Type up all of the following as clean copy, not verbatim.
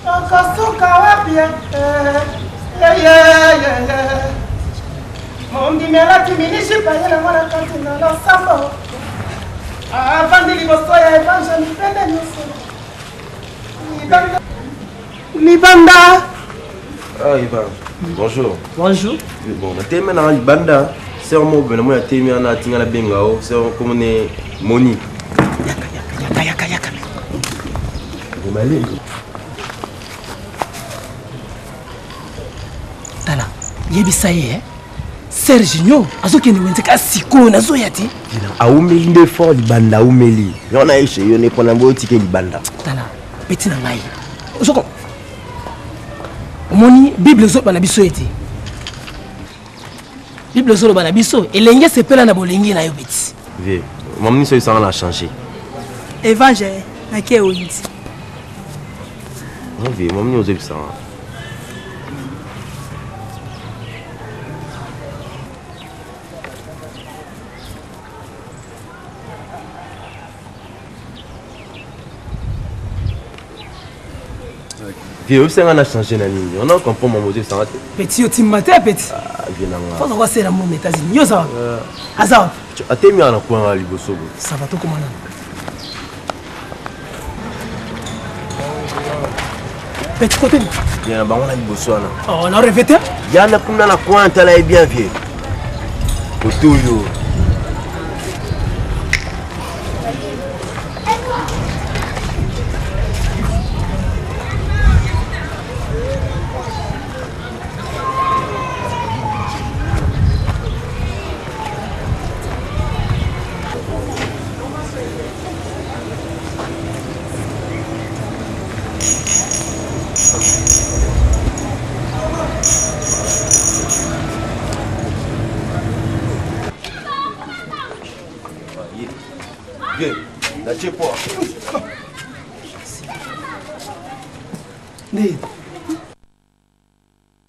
Akasuka wapi? Mondi melaki minishi panyana mwana kanti na sambo. Avandi liboso ya evangel nipende nusu. Libanda. Ah, Ivan. Bonjour. Bonjour. Bon, la teme na Libanda. C'est un mot, mais moi, la teme na tingala bengao. C'est comme on est Moni. Yaka. Vous m'allez. Tala, yebisa ye, Serginho, azokende wenzeka siko nazo yati. Aumeli nde fort Libanda, aumeli. Yona ishe, yone pona mbo tike Libanda. Tala, petit na ngai. Ozoko. Omoni Bible zo bana biso yeti. Bible zo bana biso, elenge sepela na bolingi na yo beti. Vie, mamni so isanga na changer. Évangile, na ke oyiti. Non vie, mamni ozo bisanga. Vie, on a changé na nini. On a compris mon modèle sans rater. Petit otim matin petit. Ah, vie na nga. Faut voir c'est la mon États-Unis. Yo ça. Azao. Atemi ana kwa liboso. Ça va to comment là? Petit côté. Bien ba on a liboso ana. Oh, on a répété. Yana kuna na kwa ntala e bien vie. Otoyo.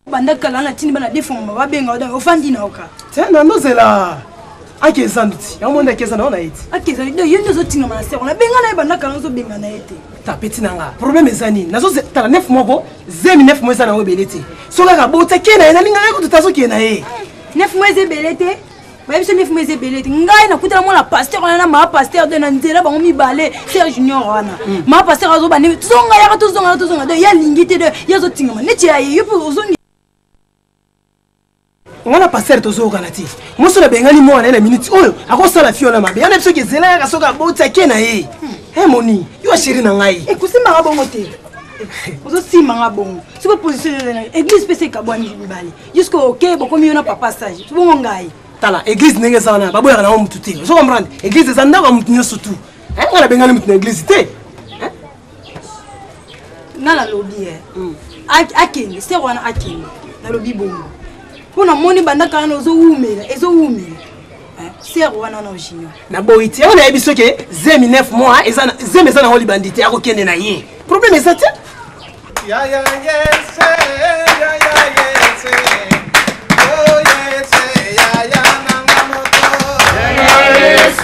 Banda kalanga tini bana defomba babenga oda ofandi na oka. Tena ndozela. Ake sanduti. Yamonda kesa na ona eti. Ake za ndo yendo zo tinga mana se ona benga na banda kalanga zo benga na ete. Ta petit nanga. Problème ezani. Nazo tala 9 moko, 9 mois na obelete. Soka ka bota kena ina linga ko tutazo kena e. 9 mois ebelete. Ba biso 9 mois ebelete. Ngai na kutela mona pasteur na ma pasteur de na nzela ba ngomi bale Serge Junior wana. Ma pasteur azo ba ni zonga ya to zonga de ya lingite de ya zo tinga mana. Neti ya yupo ozongi. On a passé le tozo kanati. Moi sur la bengani moi na minute. Oh, akosa la fiona mabe. Yana biso ke zela ya soka bota kena e. Eh moni, yo chéri na ngai. E kusima nga bongo te. Ozo sima nga bongo. Siko position na église pese ka bwani mbali. Jusqu'au OK bokomi yo na papa sage. Bongo ngai. Tala église ndenge sana baboya na mutu te. Ozo comprendre? Église za ndaba mutu nyoso tu. Ngana bengani mutu na église te. Na lobi akenge, c'est wana akenge. Na lobi bongo. Pona moni banda kana ozo umela, ezo umela. C'est wana na ojinyo. Na boiti, on a ebiso ke 9 mois ezana na holi bandite akokende na ye. Problème est ça te? Ya yes. Oh yes, ya nanga moto. Ya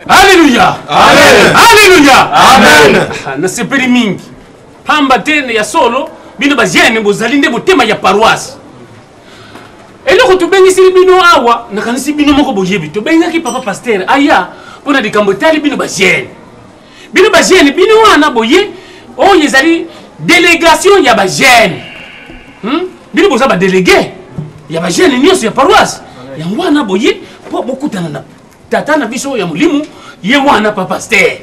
Alléluia! Amen! Alléluia! Amen! Nasepeli mingi. Pamba tene ya solo bino bazene bozali nde botema ya paroisse. Eloko tobengisi bino awa nakanisi bino moko boyebi tobengaki papa pasteur aya pona likambo tali bino bazene. Bino bazene bino wana boye oyo ezali délégation ya bazene. bino boza ba délégué ya ba jeune nyonso ya paroisse yango wana boye po bokutana na tata na biso ya mulimu ye wana pa pasteur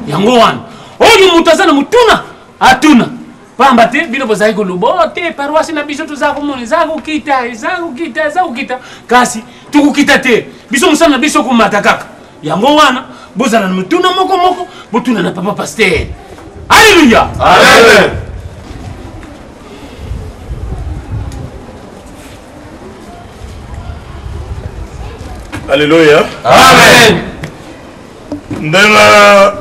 yango wana oyo mutu aza na mutuna atuna pamba te bino bozali koloba te paroisse na biso toza komona eza kokita kasi tukukita te biso mosala na biso komata kaka yango wana bozala na mutuna moko botuna na papa pasteur. Alléluia. Amen. Alléluia. Amen. Ndenga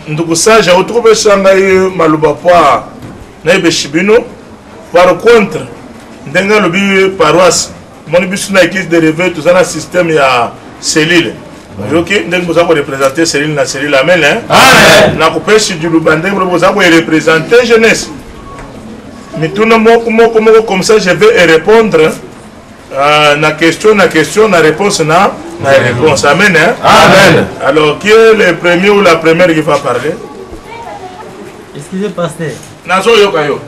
ndugu sage utokopesa ngai maluba kwa na ibeshibino par contre ndenga lobi paroisse mon bisu na église de réveil tout ça na système ya cellule. OK ndenga boza ko représenter cellule na cellule amen hein. Amen. Na kopesi du lubande boza ko représenter jeunesse. Mais tout moko comme ça je vais répondre na question, na réponse, na réponse. Amen. Hein? Amen. Alors, qui est le premier ou la première qui va parler? Excusez, pasteur. Nazo yokayo.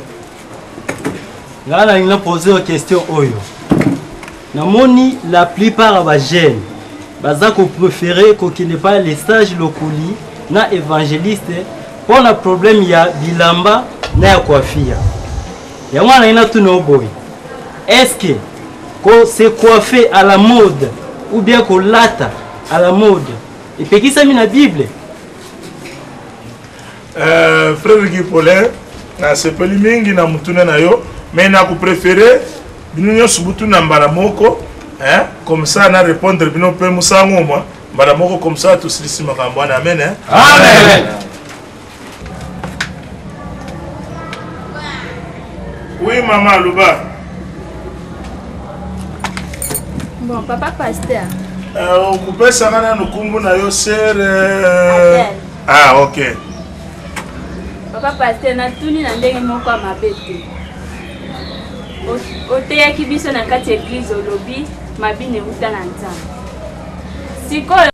Là, il a posé une question. Namoni, la plupart des jeunes, ils préfèrent qu'il n'y ait pas les sages locaux, na évangéliste, pour le problème, il y a bilamba, na coiffure. Il y a tout nos boy. Est-ce que c'est coiffé à la mode ou bien qu'on lata à la mode? Et puis qui ça mis la Bible? Frère Guy Paulin, c'est pas limingi na mutuna na yo, mais na ko préféré bino subutu na mbaramoko, hein? Comme ça na répondre bino pe musango moi, mbaramoko comme ça tout ceci makambo na amen hein. Amen. Oui maman Luba. Bon, papa pasteur. Coupé ça na nukumbu na yo ser ah OK. Papa pasteur na tuni na ndenge moko mabete. Oteyaki biso na kati église olobi mabine uta na nzambe. Sikoyo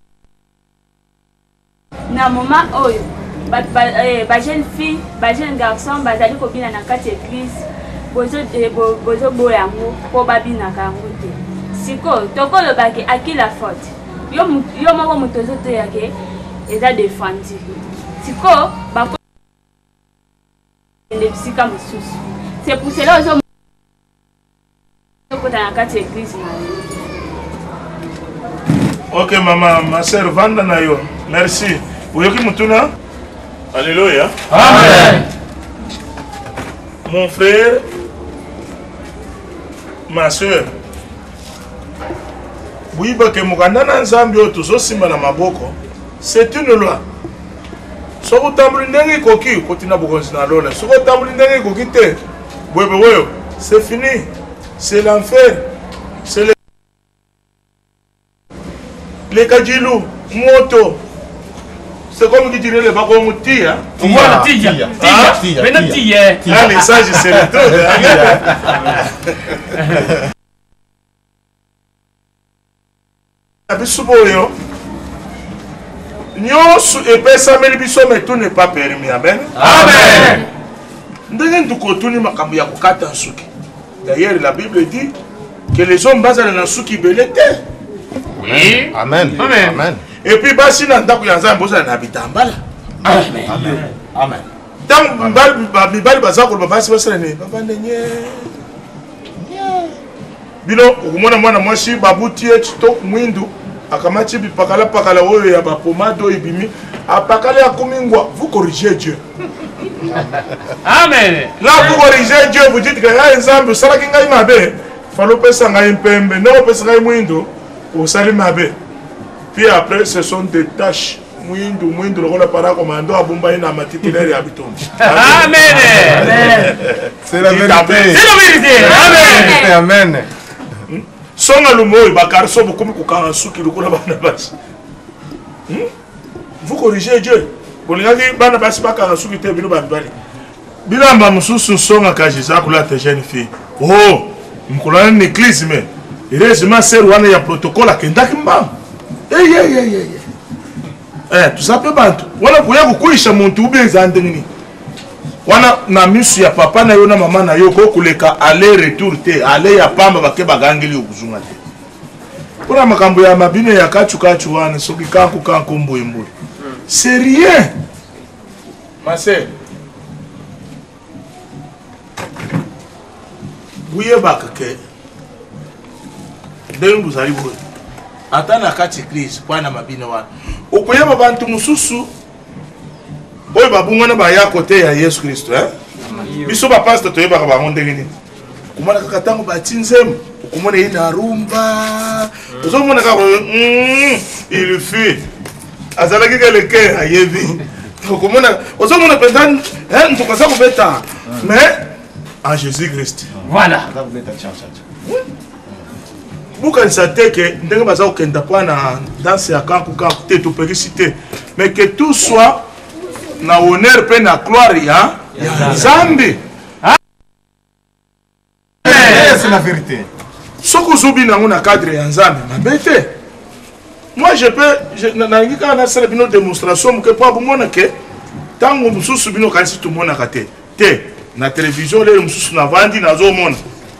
na moment oyo ba jeune fille, ba jeune garçon bazali kobina na kati église bozo boyango po babina kango te. Siko tokolo baki aki la faute yo moko mutozo te yake eza défendu siko bako le psyka mususu c'est pour cela ozo ko ta kati église na. OK maman, ma sœur vanda na yo. Merci. Oyoki mutuna? Alléluia. Amen. Mon frère, ma sœur, oui, que Muganda na Nzambi otuzo simba na maboko, c'est une loi. Soko tambuli ndenge koki kotina bokonzi na lola. Soko tambuli ndenge koki te. Boyo, c'est fini. C'est l'enfer. C'est les kajilou, moto. C'est comme qui dirait le bagon tia. Voilà, tia. Maintenant tia. Ah, les sages, c'est le tout. Abisuboyo. Nyonso epesa meli biso mais tout n'est pas permis. Amen. Amen. Ndenge ndukotuni makambo ya kokata nsuki. D'ailleurs la Bible dit que les hommes bazana na nsuki belete. Oui. Amen. Amen. Amen. Et puis basi na ndako ya Nzambe bozala na bitambala. Amen. Amen. Tant mibali bazako basi basala ne baba ndenye. Bino okumona mwana mwasi babuti eto mwindu akamati bipakala oyo ya bapomado ibimi apakala ya kumingwa. Vous corrigez Dieu. Amen. Là vous corrigez Dieu, vous dites que ya Nzambe sala kinga mabe falo pesa ngai mpembe no pesa ngai mwindo osali mabe. Puis après ce sont des tâches mwindu lokola para commando abumba ina matitulaire ya bitombe. Amen. C'est la vérité. C'est la vérité. Amen. Amen. Songa lumoyi bakarso bokumi kokanga suki lokola bana basi. Vous corrigez Dieu. Bolingaki bana basi bakanga suki te bino babali. Bilamba mususu songa kajisa kula te jeune fille. Oh, mkolana ni église mais heureusement c'est wana ya protocole akendaki mbamba. Eh, tout ça peut bantu. Wala kuya kukuisha muntu ubeza ndengini. wana na misu ya papa na yo na mama na yo ko kuleka aller retour te aller ya pamba bake bagangeli okuzunga te pona makambo ya mabine ya kachu wana soki kanku mboyemboy c'est rien ma sœur buye bakake ndenge buzali boye ata na kati crise kwana mabine wana okoyeba bantu mususu oyo babungana baya kote ya Yesu Kristo biso bapastor toyebaka bango ndenge nini okomona kaka ntango bati nzembo okomona ye na rumba ozomona kaka il fut azalaki ke le cœur ayebi okomona ozomona mpenza ntuku aza kobeta mais en Jésus Christ voilà bukanisa te ke ndenge baza kokenda mpo na danse ya kanku te topekisi te mais que tout soit na honneur mpe na gloire ya Nzambe. C'est la vérité. Soki ozubi nango na cadre ya Nzambe mabe te. Moi je peux nalingi kaka nasala bino démonstration moke mpo abomona ke ntango mosusu bino kanisi tomonaka te na télévision lelo mosusu navandi nazomona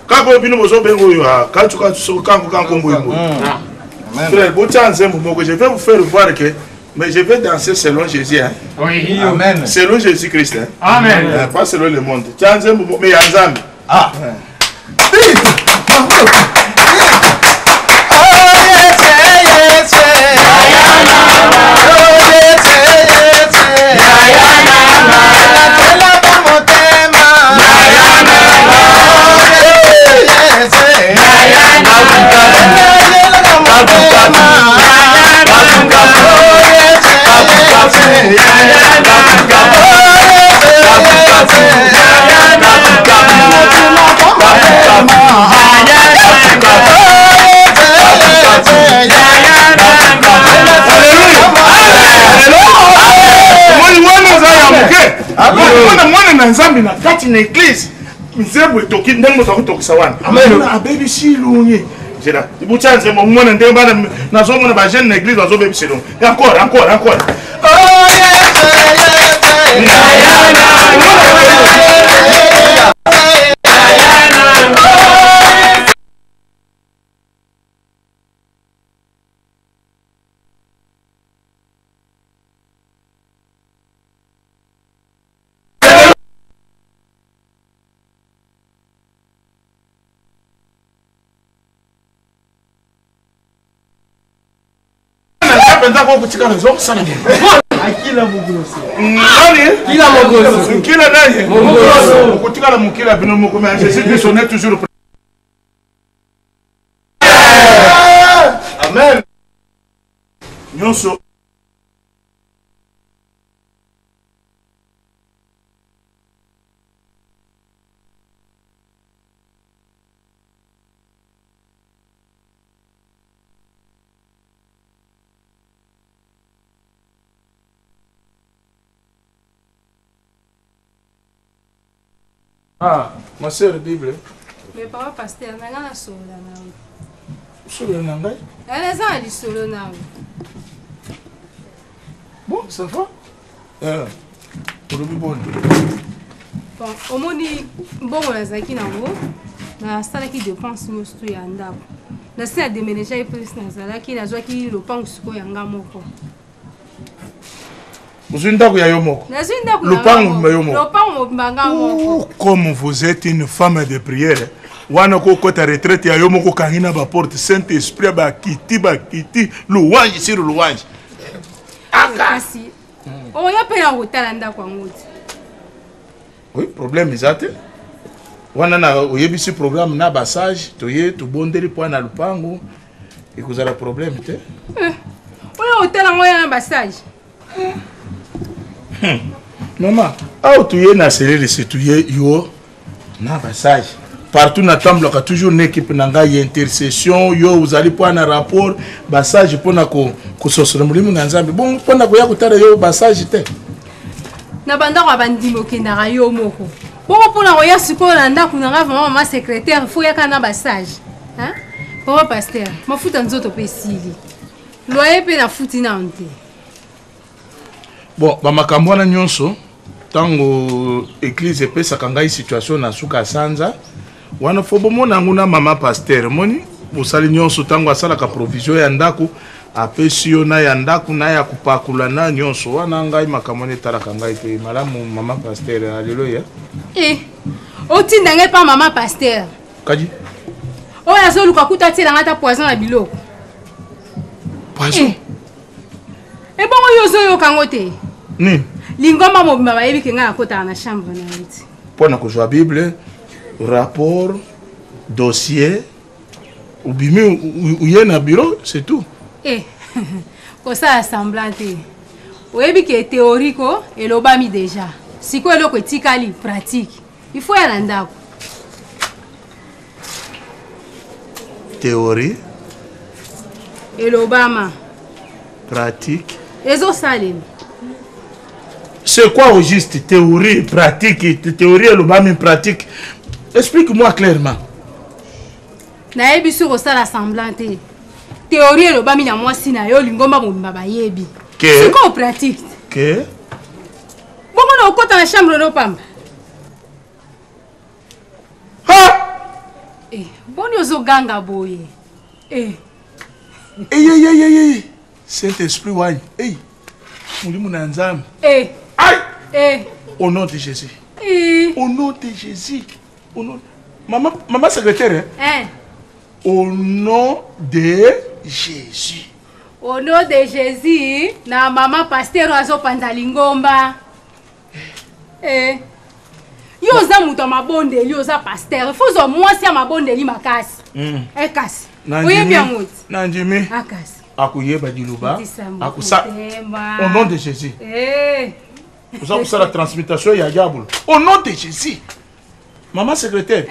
kaka oyo bino bozobenga oyo kachu soki kanko mboyemboye. Frère botia nzembo moko je vais vous faire voir que mais je vais danser selon Jésus. Hein? Oui. Amen. Selon Jésus-Christ. Hein? Amen. Pas selon le monde. Tiens, mais Nzambe. Ah. Nzambe na kati na église nzembo etoki ndenge moto akotokisa wana amena abebisi lunye jera ibucha nzembo mwana ndenge bana nazomona ba jeune na église bazobebisa lunye encore Akila Mogoso. Kila Mogoso. Kila nani? Mogoso. Ukutikala mukila bino moko mais Jésus Christ on est toujours Amen. Nyonso. Ah, ma sœur Bible. Mais papa pasteur, on a solo là. Solo là. Elle est en du solo là. Bon, ça va. Pour le bon. Bon, au moins bon on a zaki na ngo. Na sala ki dépense mosto ya ndako. Na sala déménager plus na sala ki na zwa ki lo pangu ko yanga moko. Comme vous êtes une femme de prière, wana ko kota retraite ya yo moko kangina ba porte Saint-Esprit ba kiti louange sur louange. Kasi o ya pe ya hotela ndako ngoti. Oui, problème ezate. Wana na oyebisi programme na basage toye to bondeli po na lupango ekozala problème te. O hotela ngoya na basage. Maman, tu es na serré c'est tu es yo na passage. Partout na temple ka toujours une équipe nanga y intercession yo vous allez prendre un rapport passage pour na ko sosoro mulimu na Nzambe. Bon pour na ko ya kutara yo passage te. Na banda ko bandimo kendara yo moko. Bon pour na ko ya siko na ndako na vraiment ma secrétaire faut ya kana passage. Hein? Papa pasteur, mafuta nzoto pesili. Loyer pe na futi na onte. Bon, ba makambo na nyonso tango église epesaka ngai situation na suka sanza wana fo bomona nguna mama pasteur moni bosali nyonso tango asalaka provision ya ndako apesi yo na ya ndako na ya kupakula na nyonso wana ngai makambo netalaka ngai pe malamu mama pasteur. Alléluia. Otinda ngai pa mama pasteur kadi oyo azoluka kuta tiela ngata poison na biloko poison ebongo yo ozoyoka ngo te ni lingomba mobimba bayebi ke ngai akotaka na chambre na ye ti mpona kozwa bible rapport dossier ubimi uye na bureau c'est tout. Kosala semblant te oyebi ke théorie ko elobami déjà siko eloko etikali pratique il faut ya na ndako. Théorie elobama pratique ezosalema. C'est quoi au juste théorie pratique? Théorie elobami pratique, explique-moi clairement. Nayebi sur kosala semblant te théorie elobami na mwasi na yo lingomba mobimba bayebi siko pratique ke bongo na okota na chambre no pamba boni ozoganga boye Saint-Esprit wine mulimu na nzambe au nom de Jésus, au nom de Jésus, au nom maman secrétaire au nom de Jésus. Au nom de Jésus, na maman pasteur azo panzalingomba. Yo za muto mabondeli yo za pasteur. Fuzo mwasi ya mabondeli makasi. Ekasi. Oyebi yango. Nanjimi. Akasi. Akuyeba diluba. Akusa. Au nom de Jésus. Vous avez la transmutation ya diable. Au nom de Jésus. Maman secrétaire.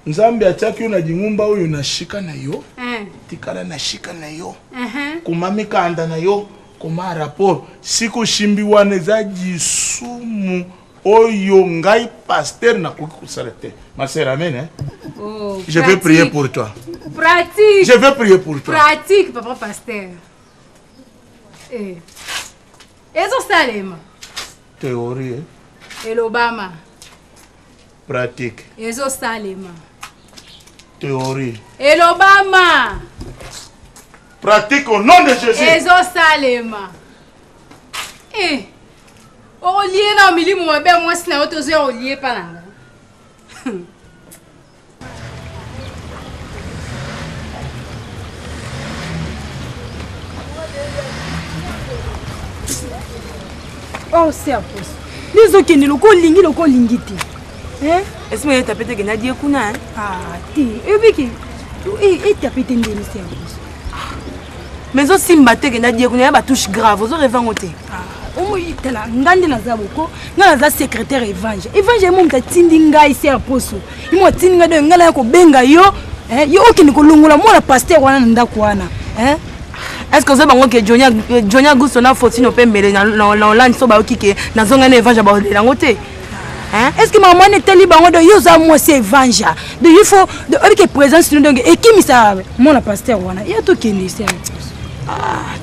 Nzambe ataki na dingumba oyo na shika na yo. Tikala na shika na yo. Kumamika anda na yo. Kuma rapport. Siko shimbi wane za jisumu oyo ngai pasteur na kukusarete. Ma sœur, amen. Je vais prier pour toi. Pratique. Je vais prier pour toi. Pratique, papa pasteur. Ezo salema. Théorie. Elobama. Pratique. Ezo salema. Théorie. Elobama. Pratique au nom de Jésus. Ezo salema. Olie na milimu mabe mwasi na yoto zo olie pa nanga. Oh, c'est à pause. Les autres qui ne l'ont lingi. Est-ce que tu as pété que Nadia Kuna? Ah, tu es tapé mais aussi mbaté que Nadia Kuna a touche grave, vous aurez vangoté. Oh, tu es là, Ngandi Nazaboko, Naza secrétaire Evangile. Evangile mon tindinga ici à Poso. Il m'a tindinga de Ngala ko benga yo, yo qui ne kolongola moi la pasteur wana ndakwana. Est-ce que vous avez que Johnny Augusto na fotino pembele na Hollande so ba okike na zonga na Evangile ba de langote? Est-ce que maman est tellement bon de yoza moi c'est Evangile. De il faut de avec présence nous donc et qui mi ça moi la pasteur wana. Il y a tout qui est ici.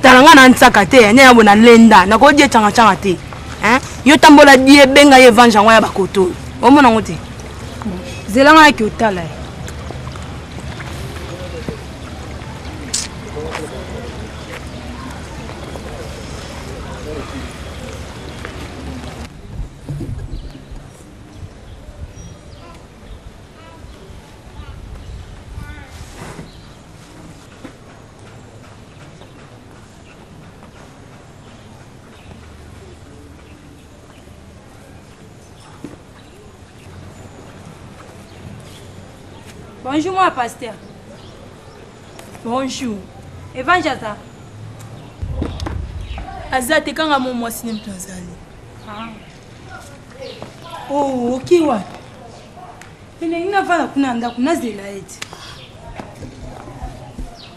Talanga na nsaka te ne ya bona lenda na ko die changa changa te yo tambola die benga Evangile wa bakoto o mona ngote zelanga ki otala Bonjour, moi, pasteur. Bonjour. Evangile. Azate kanga mo mwasi ni mtazali. Oh, okay wa. Ina vala kuna nda kuna zela eti.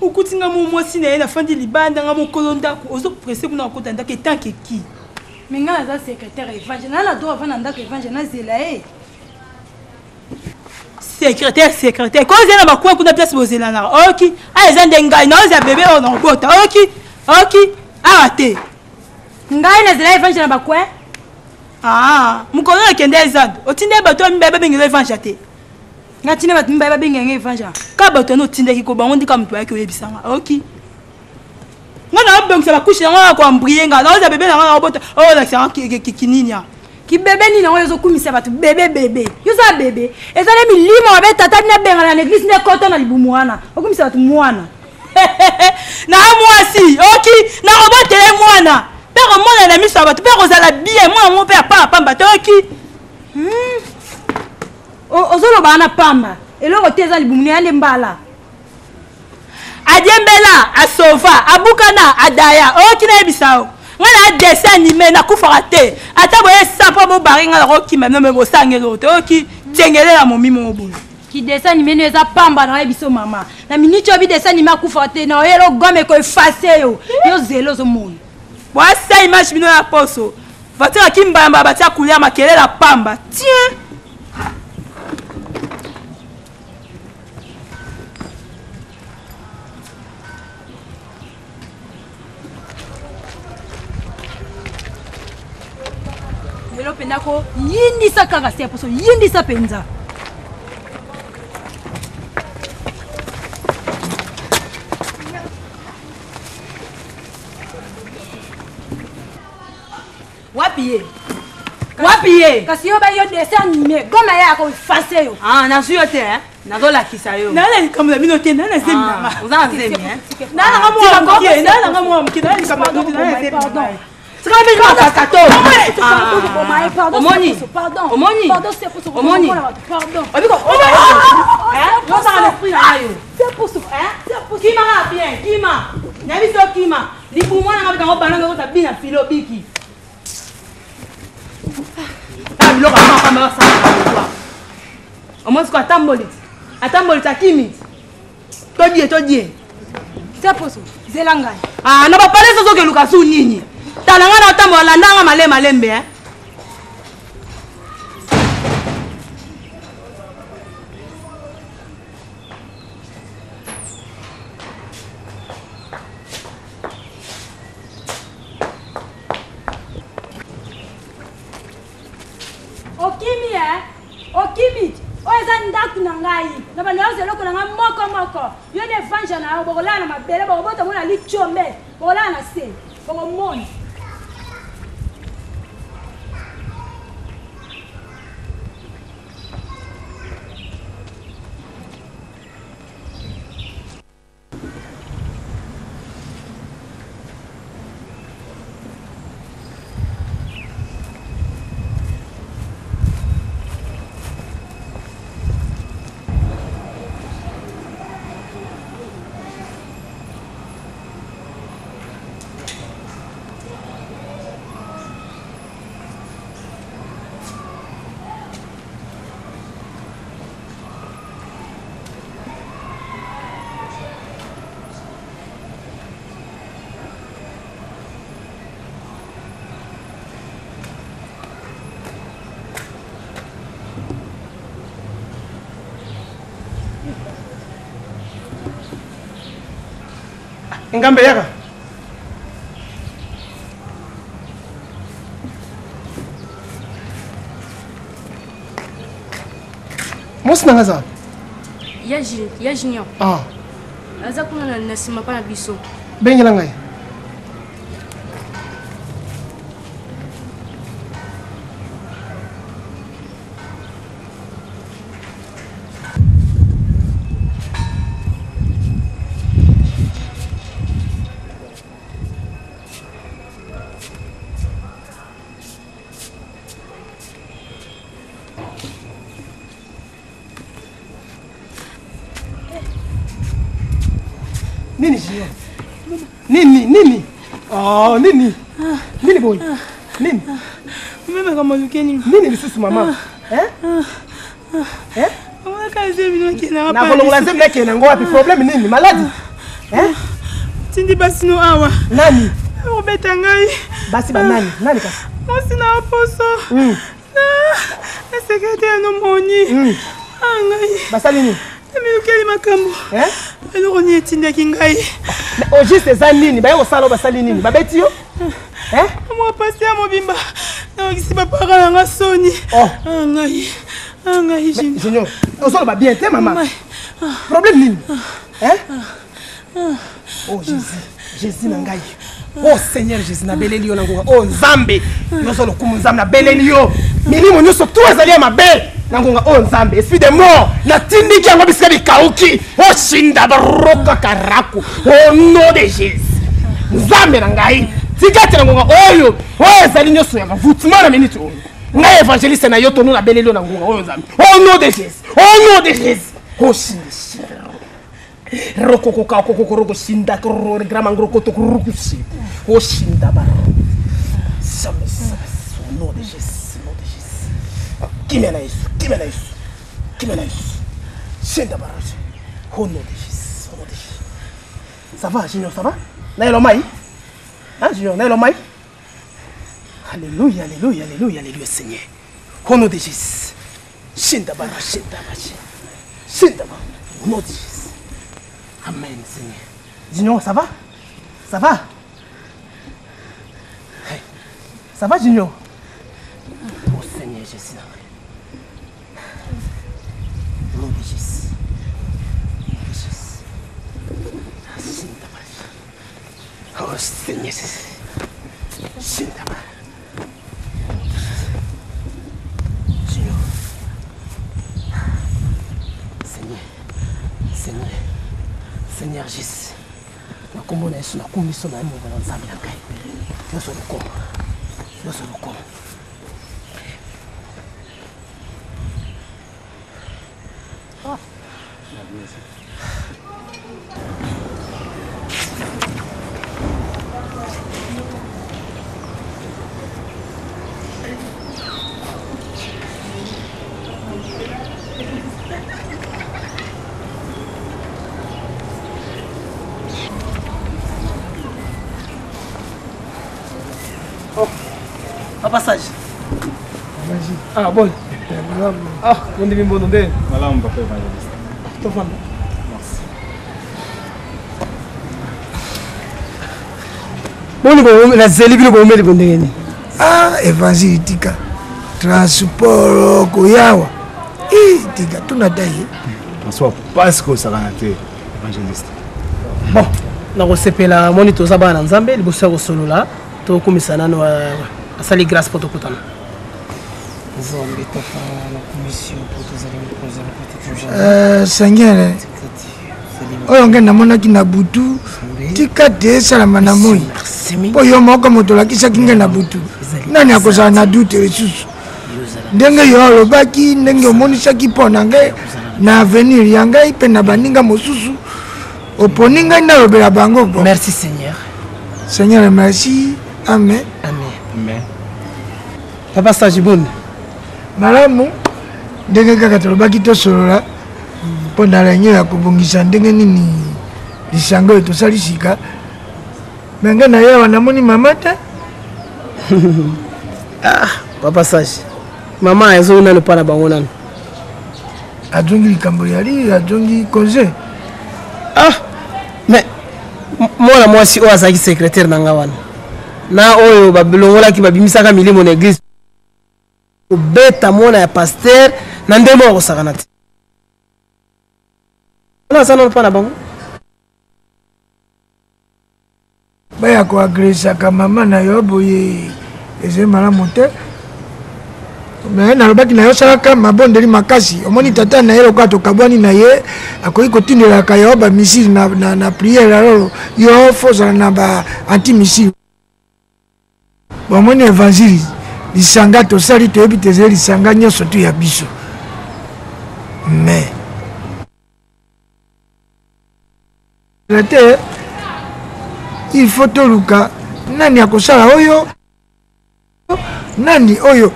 Ukutinga mo mwasi na ena fandi libanda nga mo kolonda ko ozo presse kuna ko tanda ke tanke ki. Minga za secrétaire Evangile. Na la do avana nda ke Evangile na zela e. Secrétaire. Quand vous avez quoi place vous allez là. OK. Ah les ndenga na za bébé on en bota. OK. Arrêtez. Ngai na zela Evangile na bakwa. Ah, mukolo akende ezado. Otinde bato mbeba bengelo evanja te. Ngatine bato mbeba bengenge evanja. Ka bato no tinde ki ko bango ndika mtu yake oyebisanga. OK. Ngana bengisa bakushi ngana ko ambrienga. Na oza bebe ngana obota. Oh la sanga kinini. Ki bebe ni nango yozo kumisa bato bebe. Yoza bebe. Ezale milima wabe tata na benga na l'église ne koto na libumwana. Okumisa bato mwana. Na mwasi. OK. Na obotele mwana. Père moi na miso bato père ozala bien moi mon père pamba toki ozolo bana pamba eloko teza libumuni ande mbala adiembela asova abukana adaya oki na ebisao ngana dessin animé na kufa te ata boye sampo bo baringa na roki même me bo sangelo toki tengelela momimo mobu ki dessin animé neza pamba na ebiso mama na minute obi dessin animé kufa te na yelo gome ko effacer yo zelo zo monde. Voici image bino ya poso. Vatira kimbamba batia kulia makele la pamba. Tiens. Melo pendako yindi sa kaka sia poso yindi sa penza. Wapiye kasi yo ba yo dessin animé comme ya ko effacer yo na suyo te na zo la kisa yo na la comme la minote na na zemina uza zemi na nga mo mki na nga mo mki na ni kama do na zemi pardon sika be ko kakato omoni pardon obiko on ça en esprit là yo c'est pour kima nga bien kima nyabi so kima libu mwana nga ko bananga ko tabina filo biki. Look at my house. Almost got a tamboli takimi. Todie. C'est possible. Zelanga. Ah, no papa les autres que Lukasu nini. Talanga na tambola ndanga malembe hein. Okimi oza ndaku na ngai na bana yoze loko na ngai moko yo ne vanja na yo bokola na mabele bokobota mona lichombe bokola na se bokomoni Ngambe yaka. Mosi nangaza. Ya junior. Ah. Aza kuna na sima pa na biso. Bengela ngai. Nini? Oh, nini? Nini boy? Nini? Mimi kama lukeni. Nini lisusu mama? Mama kaze bino kena hapa. Na kolongola zembe kena ngo wapi problem nini? Maladi? Tindi basi no awa. Nani? Obeta ngai. Basi ba nani? Nani kasi? Mosi na poso. Na secrétaire no moni. Ngai. Basali nini? Milukeli makambo. Alors on y est tindaki ngai. O juste za nini? Ba yo sala basali nini? Babeti yo? Moi passer à mobimba. nakokisi bapaka nanga soni ngai Junior, ozoloba bien te mama. Problème nini? Hein? Oh Jésus na ngai. Oh Seigneur Jésus na beleli yo na ngonga. Oh Nzambe, nyonso lokumu Nzambe na beleli yo. Milimo nyonso tout ezali ya mabe. Na ngonga oh Nzambe, esprit de mort, na tindiki yango bisika bikauki. Oh shinda baroka karaku. Au nom de Jésus. Nzambe na ngai. Tigati na ngonga oyo. Oh ezali nyonso ya mavutuma na minute oyo. Ngai évangéliste na yo tonu na beleli yo na ngonga oyo Nzambe. Au nom de Jésus. Au nom de Jésus. Oh shinda. Roko roko shinda koro grama ngoko to kurukusi. O shinda baro. Au nom de Jésus, nom de Jésus. Qui mène à Jésus? Shinda baro. Au nom de Jésus, au nom de Jésus. Ça va, Junior, ça va? Naël Omai? Hein, Junior, Naël Omai? Alléluia, alléluia, alléluia, alléluia, Seigneur. Au nom de Jésus. Shinda baro, shinda baro. Au nom de Jésus. Amen, Seigneur. Junior, ça va? Ça va? Hey. Ça va, Junior? Oh Seigneur Jésus. Au nom de Jésus. Oh Seigneur Jésus. Junior. Seigneur Jésus, na kombo na Yesu na kumiso na mo na Nzambe na ngai. Yesu lukomo. Passage. Ah bon. Ah, on dit bien bon ndé. Voilà on va faire évangéliste. Toi femme. Merci. Bon la zeli bilo bomeli bondengeni. Ah, évangélique. Transport koyawa. Tika tunadai. On soit parce que ça va être évangéliste. Bon, na ko sepela monito za bana Nzambe liboso ko solola to kumisana no asali grâce pour tokutana. Nzambe tofa na commission pour tozali Seigneur. Oyo ngenda mona kina butu tika te salama na moi. Po yo moko moto lakisa kinga na butu. Nani akozala na doute lisusu. Ndenge yo lobaki ndenge omonisa kipona ngai na avenir ya ngai pe na baninga mosusu. Oponinga na lobela bango. Merci Seigneur. Seigneur merci. Amen. Amen. Papa Sajibun. Malamu ndenge kaka tolobaki tosolola mpo na renyo ya kobongisa ndenge nini lisango oyo tosali sika menge na yewa namoni mama te. Ah, Papa Sage. Mama ezona no pana bango nanu. Adjongi likambo yali adjongi congé. Ah, mais mwana mwasi oyo azalaki secrétaire na nga wana na oyo babilongolaki babimisaka milimo na église obeta mwana ya pasteur na ndemo akosakana te nazana mpa na bango baya koagresaka mama na yo boye eze malamu te me nalobaki na yo osalaka mabondeli makasi omoni tata na ye lokola tokabwani na ye akoki kotindelaka yo bamisile na priere alolo yo fozala na ba antimisile bomoni évangile lisanga tosali toyebi te ezali lisanga nyonso tu ya biso me te il faut toluka nani akosala oyo nani oyo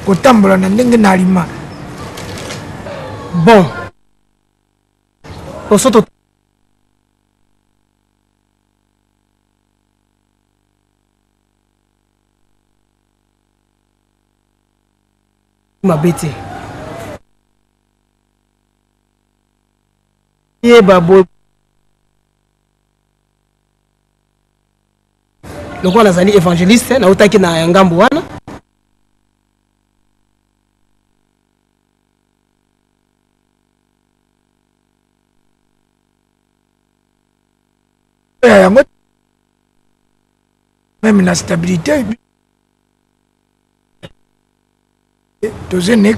kotambola na ndenge na alima bon osoto mabe te babo loko nazali évangéliste nautaki na ngambo wana même la stabilité tous ne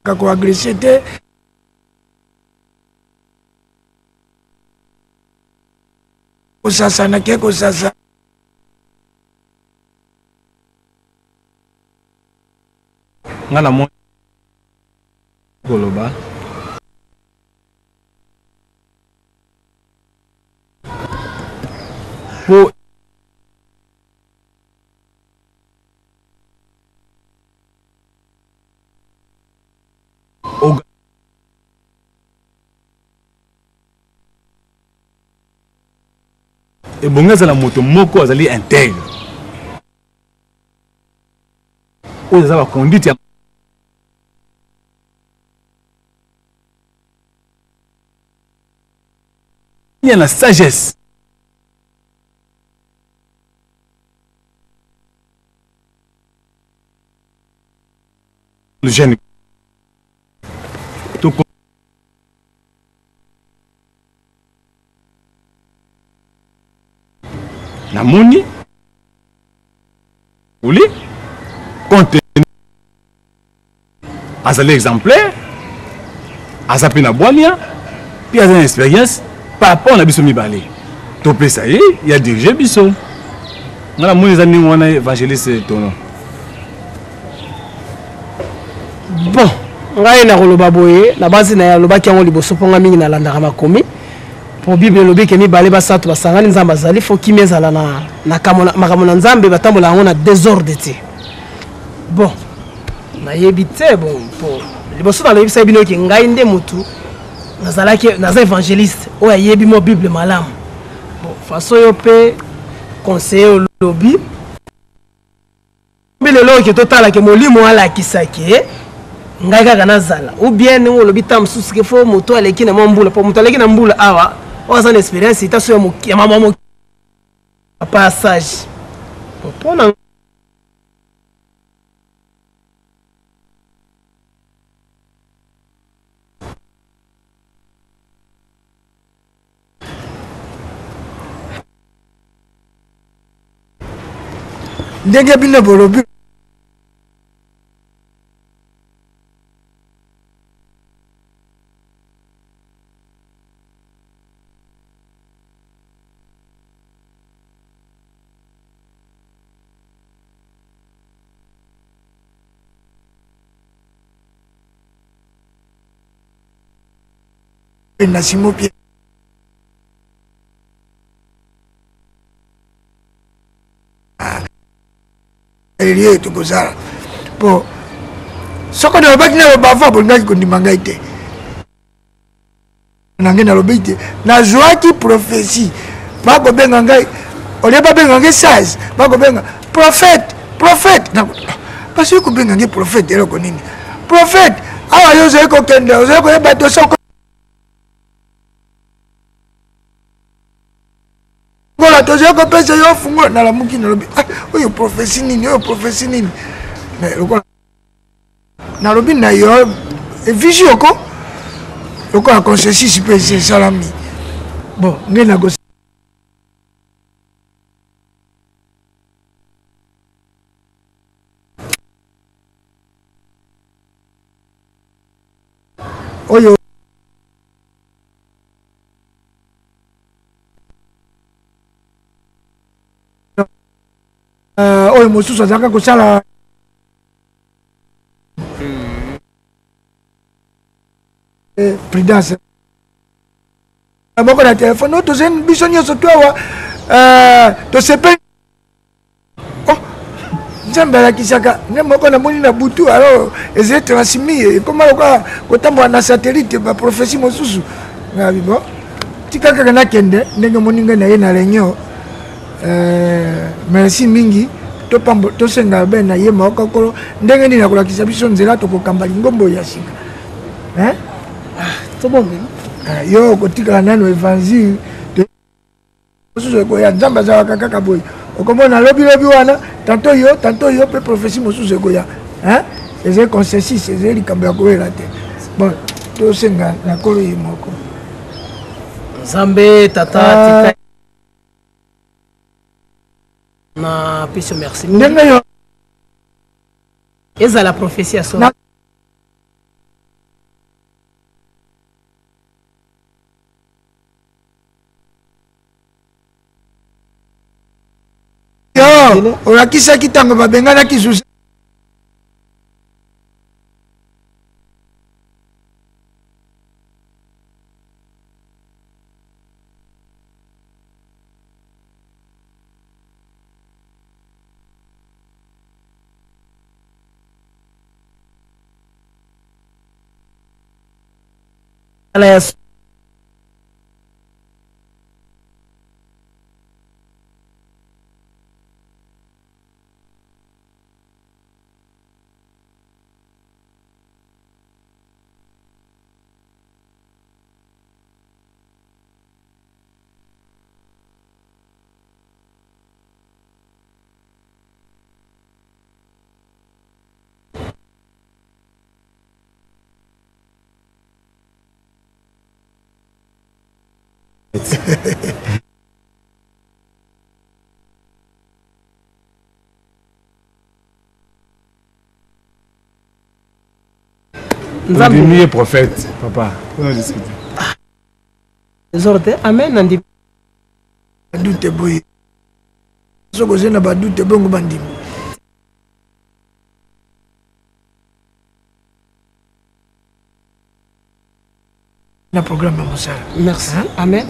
kako agressé te kosasa na ke kosasa ngana mo koloba po ebonga azala moto moko azali intègre oyo eza baconduite ya na sagesse le jeune namoni oli contenu azali exemplaire aza mpe na bwania mpe aza na expérience par rapport na biso mibale topesa ye ya dirige biso nga namoni eza ndenge wana évangéliste tono bon ngai nakoloba boye na basi na alobaki yango liboso mponga mingi nalandaka makomi pour bible lobi ke mibale basato basangani nzambe azali fo kimi ezala na makambo na nzambe batambola yango na désordre te bon nayebi te bon po liboso naloyebisa bino ke ngai nde motu naza évangéliste oyo ayebi mo bible malamu bon façon oyo mpe conseiller olobi mbi lelo oyo ke totala ke molimo alakisaki ngai kaka nazala ou bien ndenge olobi ta mosusu ke fo moto aleki na mwa mbula po moto aleki na mbula awa oyo aza na expérience ita so ya mama moki passage mpona ndenge bino bolobi na simo pie elie tokozala po soko nalobaki naloba ava bolingaki kondima ngai te nange nalobi te nazwaki prophétie bakobenga ngai olie babenga ngai sage bakobenga prophète basi kobenga ngai prophète eloko nini prophète awa yo ozali kokende ozali koyeba to soko ngola tozali kopesa yo fungola nalamuki nalobi oyo prophétie nini mais lokola nalobi na yo evisi yoko lokola consensus mpe esalami bon ngai nakosi oyo oyo mosusu azalaka kosala prudence moko na telefone oyo tozali biso nyonso to awa tosepeli nzambe alakisaka nde moko namoni na butu alors ezali transmis ekoma lokola kotambola na satellite baprophétie mosusu ngabi bon tika kaka nakende ndenge moni ngai na ye na réunion merci mingi tosenga be na ye moko kolo ndenge nini nakolakisa biso nzela tokokamba lingombo ya sika tobonge yo kotikala nano évangile mosusu ekoya nzambe azalaka kaka boye okomona lobilobi wana tanto yo mpe prophétie mosusu ekoya ezali consensus ezali likambo ya koyela te bon tosenga na kolo ye moko nzambe tata tika na piso merci ndenge yo ezala prophétie ya solo yo olakisaki ntango babenganaki susi Aliás, Ndimi prophète, papa. On a discuté. Zorte, amen nandi. Badute boye. Soko zena badute bongo bandimi. Na programme à Moussa. Merci. Amen.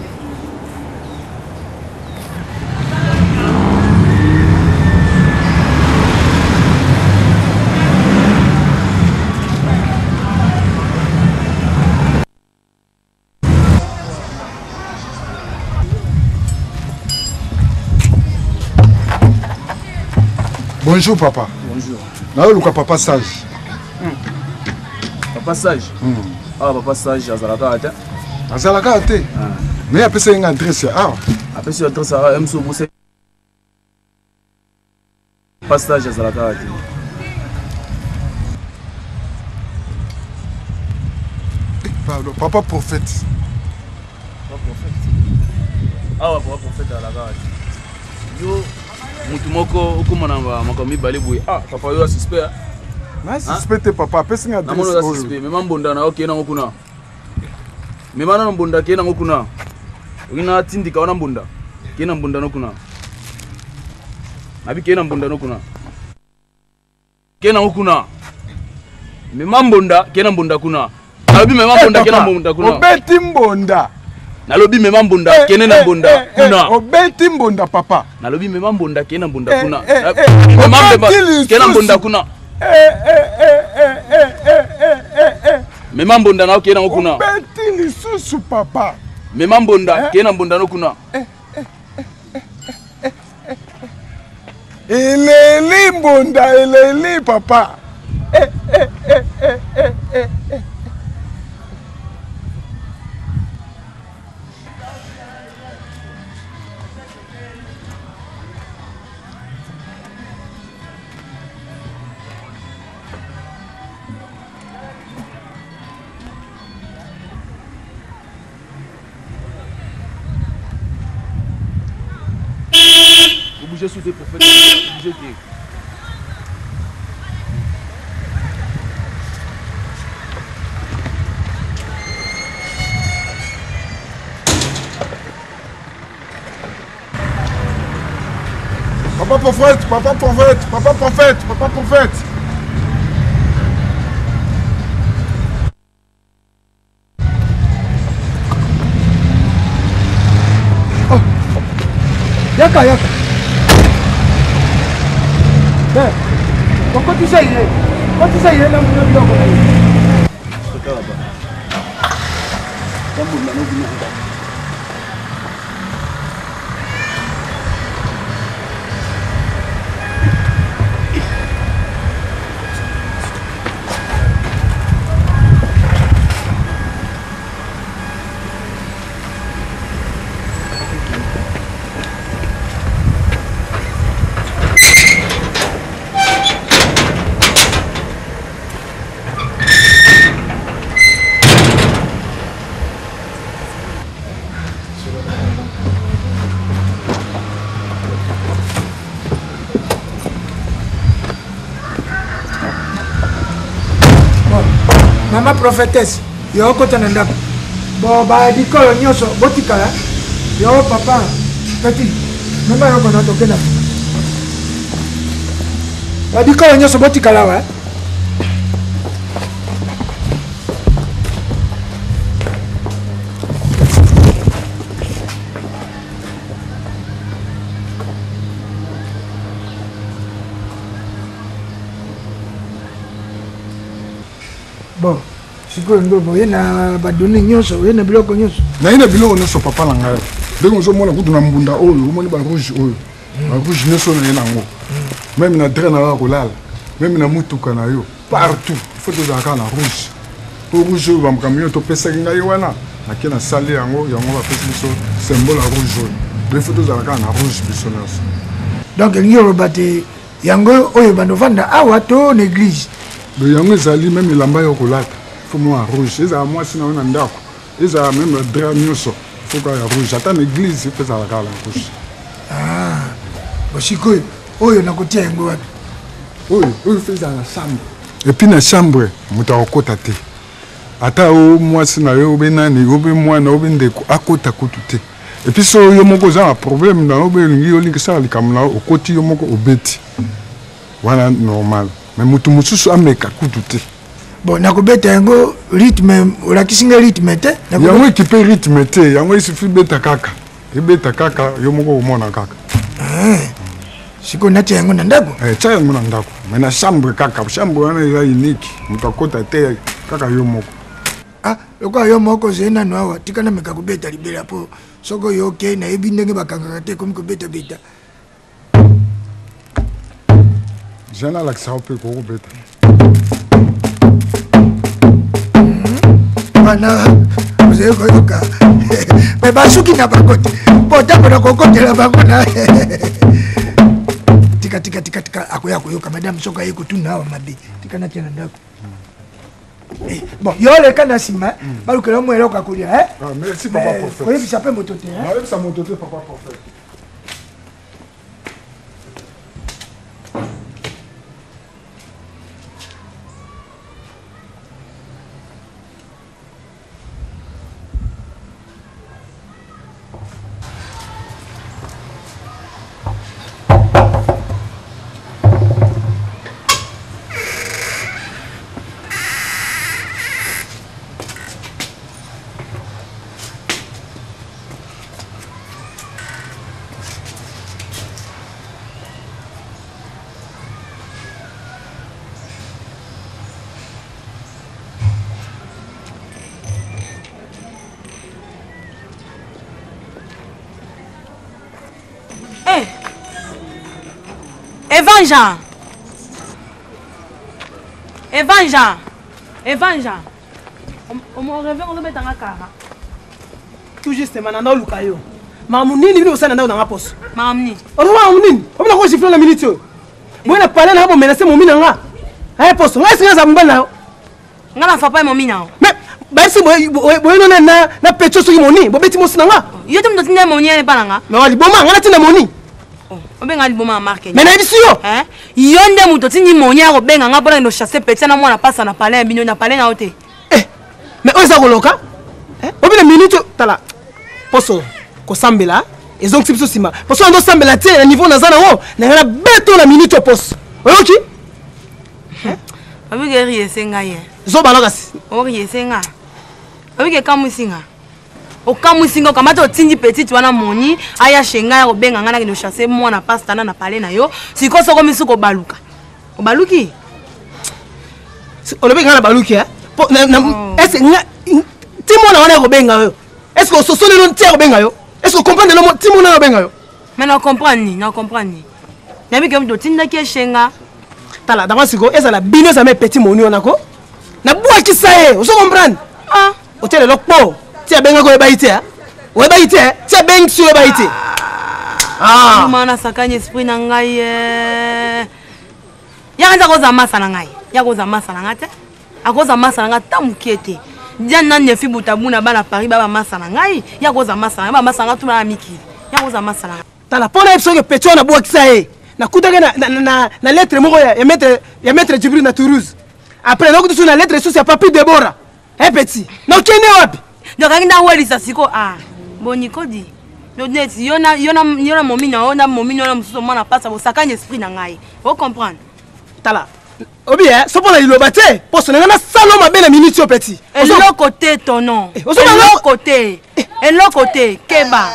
Bonjour papa. Bonjour. Naoluka papa sage. Papa sage. Ah papa sage azalaka ate. Azalaka ate. Mais apesa une adresse ah. Apesa adresse ah emso bose. Papa sage azalaka ate. Pardon, papa prophète. Papa prophète. Ah papa prophète azalaka ate. Yo mutu moko okomona makambo mibale boye ah papa yo suspect na suspect papa apesi nga adresse namono la suspect mema mbonda na okay nango kuna mema na mbonda ke nango kuna okina tindika wana mbonda ke na mbonda no kuna abi ke na mbonda no kuna ke nango kuna mema mbonda ke na mbonda kuna abi mema mbonda ke na mbonda kuna obeti mbonda nalobi mema mbonda kene na mbonda kuna obeti mbonda papa nalobi mema mbonda kene na mbonda kuna mema kene na mbonda kuna mema mbonda na kene na kuna obeti lisusu papa mema mbonda kene na mbonda no kuna eleli mbonda eleli papa Je suis des prophètes, je dis. Papa prophète, papa prophète, papa prophète, papa prophète. Oh. Yaka. Pourquoi tu sais, il est là, Maman prophétesse, yo kota na ndako. Bon ba dikolo nyonso botikala. Yo papa, petit. Mama yo kona tokena. Ba dikolo nyonso botikala wa. Bon, sikoyo ndobo yena badoni nyonso yena biloko nyonso. Na yena biloko nyonso papa na ngai. Ndenge ozomona kutu na mbunda oyo omoni ba rouge oyo. Ba rouge nyonso na yena ngo. Même na drain na kolala. Même na mutuka na yo. Partout. Faut tozalaka na rouge. Po rouge oyo bamakambo topesaki ngai wana. Nake na sali yango bapesi biso symbole ya rouge oyo. Mais faut tozalaka na rouge biso nyonso. Donc elingi oloba te yango oyo bandovanda awa to na église. Yango ezali même elamba yo kolata fo mwa rouge ezala mwasi na yo na ndako ezala même drap nyonso foka ya rouge ata na église mpe ezalaka la rouge. Bosikoyo oyo nakotia yango wapi oyo mpe ezala na chambre epuis na chambre moto akokota te ata o mwasi na yo obe nani obe mwana obe ndeko akota kutu te epuis so yo moko oza na problème na obe elingi olinkisala likambo na yo okoti yo moko obeti wana normal. Mais mutu mususu ameka kutu te. Bon, nakobeta yango rythme, olakisinga rythme te. Yango ekipe rythme te, yango isufi beta kaka. Ebeta kaka yo moko omona kaka. Siko nati yango na ndako? Tia yango na ndako. Mais na chambre kaka, chambre wana eza unique. Mutu akota te kaka yo moko. Lokola yo moko zena no awa, tika na meka kobeta libela po. Soko yo okay na yebi ndenge bakangaka te komi kobeta beta. Jana lakisa ope koko beta. Mana, mzee koyoka. Me basuki na bakote. Pota pona kokote la bakona. Tika akoya koyoka madame soka yeko tuna wa mabe. Tika na tena ndako. Bon, yo le kana sima, balukela mo eloka kolia, merci papa prophète. Koyebi sape motote, Koyebi sa motote papa prophète. Evanja. On me revient, on le met dans la cara. Tout justement, on a le caillou. Mamouni, il est dans la poste. Mamni. On va Mamouni. On va gifler la minute. Moi, on a parlé là pour menacer mon mina. Un poste. On va essayer de m'emballa. On n'a pas mon mina. Mais si moi, na pecho sur mon nez. Bon, petit mot, c'est là. Il y a tout le monde qui est pas là. Mais on dit bon, on a tout le monde. Obenga liboma marqué. Mais na biso hein? Yonde muto tindi monya obenga ngapona ndo chasser petit na mwana passa na palais bino na palais na ote. Mais oza koloka? Obina minute tala. Poso ko sambela ezong sipso sima. Poso ndo sambela te na niveau na zana wo na beto na minute poso. Oyoki? Abige ri esenga ye. Zo balakasi. Ori esenga. Abige kamusinga. Okamusinga kamata otindi petite wana moni aya shenga ya obenga ngana kino chasser mwana pasta na palais na yo sikoso ko misuko baluka obaluki olobenga na baluki est-ce timo na wana obenga yo est-ce que sosole non tie obenga yo est-ce que comprendre le timo na obenga yo mais na comprendre ni nabi ke mdo tinda ke shenga tala dans siko ezala bino za me petit moni onako na bua kisaye oso comprendre hôtel lokpo tia benga ko ebaite tia benga sur ebaite mana sakanye esprit na ngai ya kanza koza masa na ngai ya koza masa na ngate akoza masa na ngata tamukete dia nane fi butabuna bana Paris baba masa na ngai ya koza masa na baba masa ngatu na miki ya koza masa na tala pona episode ke pecho na bua kisaye na kutaka na lettre moko ya maître Djibril na Toulouse Après, donc tu as la lettre sous c'est papier Déborah. Eh petit. Donc qui est wapi? Donc ainda wali sa siko ah. Boniko di. No net yona momina ona momina na mususu mwana pasa bo sakanya esprit na ngai. Vous comprendre? Tala. Obi eh, so pour la lobate, pour ce na salon ma belle minute au petit. Et l'autre côté ton nom. Et l'autre côté. Et l'autre côté keba.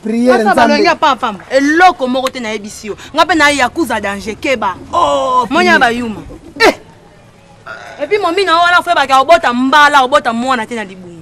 Prière ça va longa pam. Et l'autre mo côté na ebisio. Ngape na yakuza danger keba. Oh, monya bayuma. Et puis mon mina wala fait baka obota mbala obota mwana tena libungu.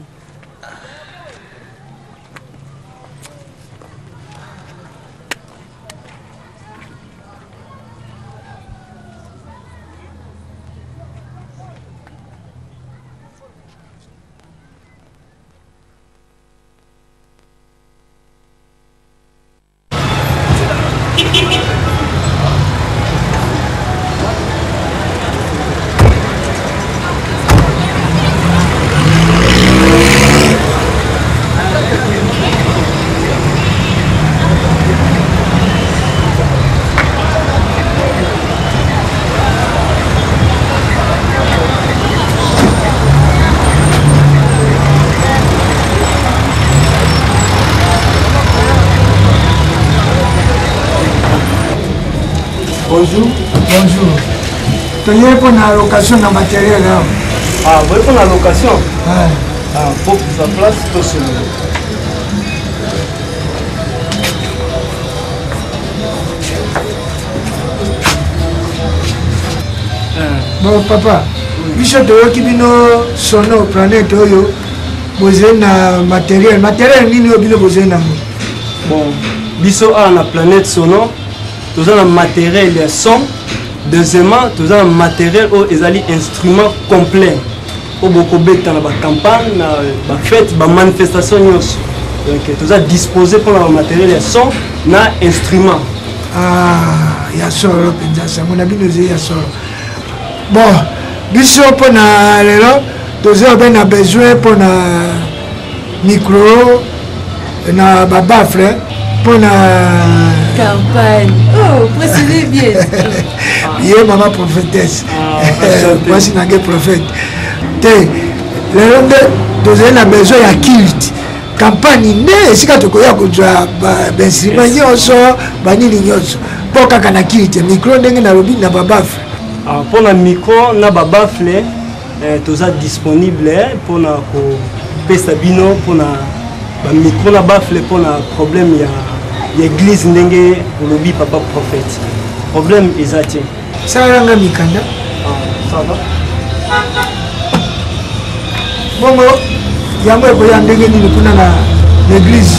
Bonjour. Bonjour. Tu es pour la location de matériel là. Ah, vous pour la location? Ah, pour sa place, tout seul. Bon, papa, biso to qui bino sono planète oyo, besoin na matériel. Matériel nini yo bino besoin na? Bon, biso a la planète sono. Tous un matériel de son. Deuxièmement, tous un matériel où ils ont instrument complet. Au beaucoup de dans la campagne, la fête, la manifestation. Donc, tous a disposé pour le matériel de son, na instrument. Ah, il y a ça, mon ami nous dit il y a ça. Bon, biso pour na lelo, tous a besoin pour na micro, na baba frère, pour na campagne. Oh, précisez bien. Bien, maman prophétesse. Moi, je suis un prophète. Les gens ont besoin de culte. Campagne, si tu as des instruments, pour que tu aies culte, micro, tu as babafle. Pour le micro, tu as babafle, tu es disponible pour le pour le micro, tu as babafle pour le problème. L'église ndenge lobi papa prophète. Problème ezati. Ça ranga mikanda. Ça va. Bon, yambo ko ya ndenge ni kuna na l'église.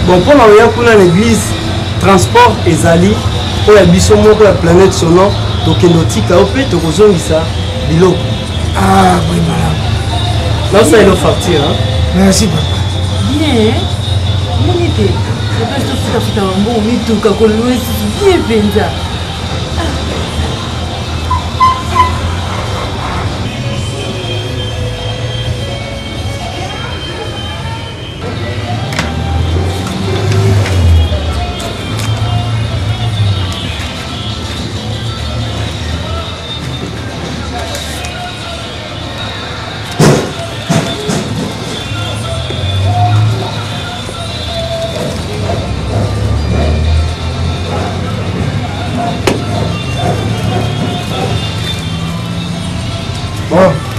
Bon pour na ya kuna l'église transport ezali pour ya biso moko la planète sono to kenotika opé to kozongisa biloko. Ah, oui madame. Là ça il faut partir hein. Merci papa. Bien. Monite. Je vais tout faire un bon mytho quand on loue bien penza.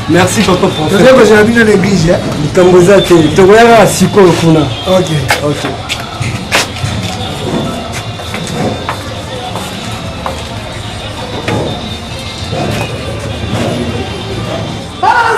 Merci papa prophète. Tu sais que j'ai vu dans l'église. Tu as un siko kuna. Ok. Ok. Mama,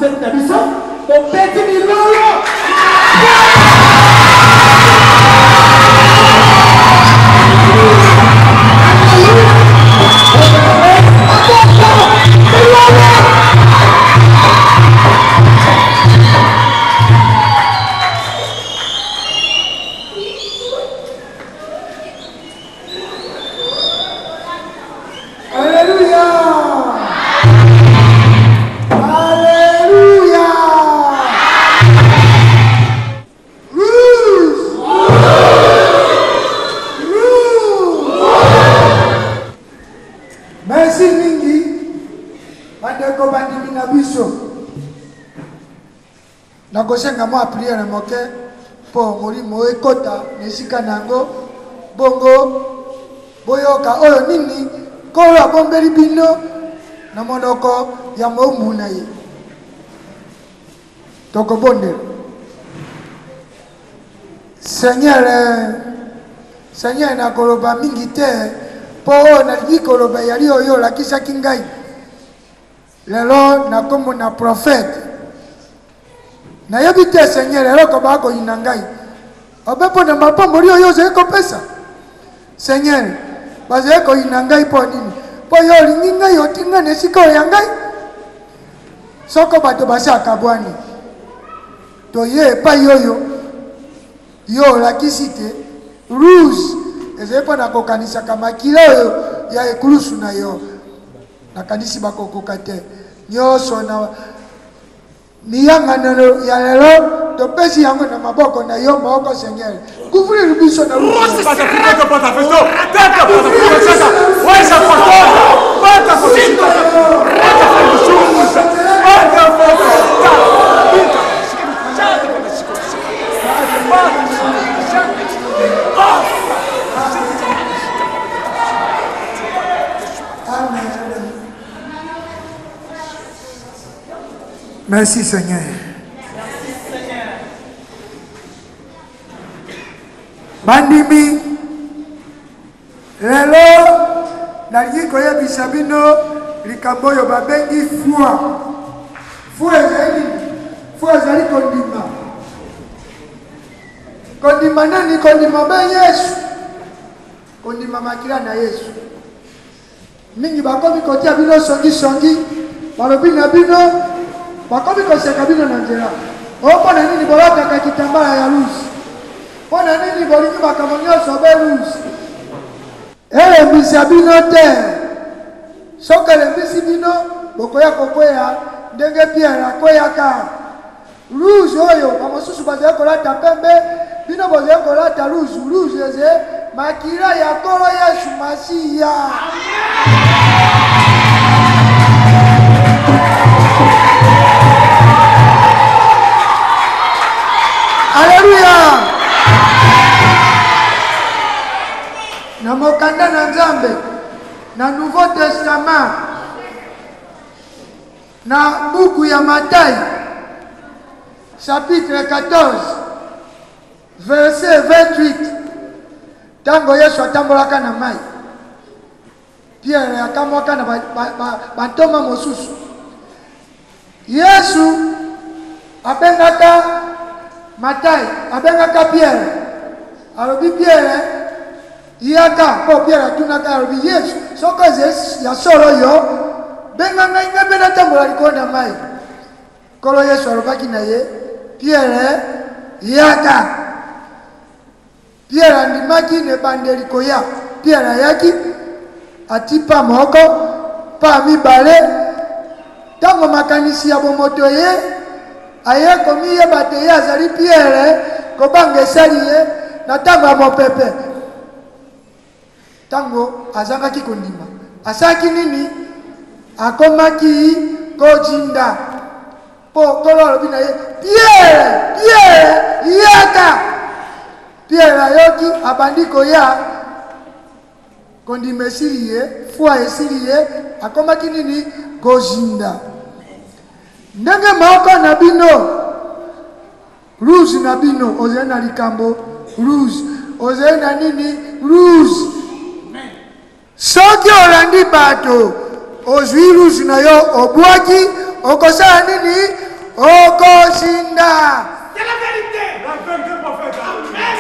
fête na biso topeti milolo. Nakosenga mwa priere moke po molimo ekota nesika nango bongo boyoka oyo nini kolo abombeli bino na monoko ya momu na ye tokobondela Seigneur nakoloba mingi te po oyo nalingi koloba yali oyo olakisaki ngai lelo nakomona prophète nayebi te Seigneur eloko bakoyina ngai obepo na mapamboli oyo ozali kopesa Seigneur bazali koyina ngai mpo nini mpo yo olingi ngai otinga na esika oyo ya ngai soko bato basaka bwani toye epai oyo yo olakisi te rouge ezali mpo na kokanisaka makila oyo ya ekulusu na yo nakanisi bakokoka te nyonso na miyangano ya lelo topesi yango na maboko na yo moko Seigneur couvrir biso na Merci Seigneur. Bandimi lelo nalingi koyebisa bino likambo oyo babengi foi ezali kondima. Kondima nani? Kondima be Yesu, kondima makila na Yesu. Mingi bakomi kotia bino songi balobi na bino bakomi koseka bino na nzela opona nini bolakaka kitambala ya lusi pona nini bolingi makambo nyonso be lusi elembisa bino te soki elembisi bino bokoya kokweya ndenge Pierre akweyaka lusi oyo bamosusu bazali kolata pembe bino bozali kolata lusi eze makila ya kolo Yesu Masiya. Alléluia. Na mokanda na Nzambe na Nouveau Testament na buku ya Matayi chapitre 14 verset 28 tango Yesu atambolaka na mai Pierre akamwaka na bantoma mosusu Yesu abengaka Matayi abengaka Pierre alobi Pierre yaka po Pierre atunaka alobi Yesu soko ya solo yo benga ngai ngabe natambola likolo na mai kolo Yesu alobaki na ye Pierre yaka Pierre andimaki ne bandeli koya Pierre ayaki atipa moko pa mibale tango makanisi ya bomoto ye aye komi yeba te ye azali Pierre kobanga esali ye na tango ya mopepe tango azangaki kondima asalaki nini akomaki kojinda po kolo alobi na ye Pierre yaka Pierre ayoki abandi koya kondima esili ye foi esili ye akomaki nini kojinda ndenge moko na bino rouge na bino ozali na likambo rouge ozali na nini rouge soki olandi bato ozwi rouge na yo obwaki okosala nini okoshinda. C'est la vérité. La vérité, prophète. Amen.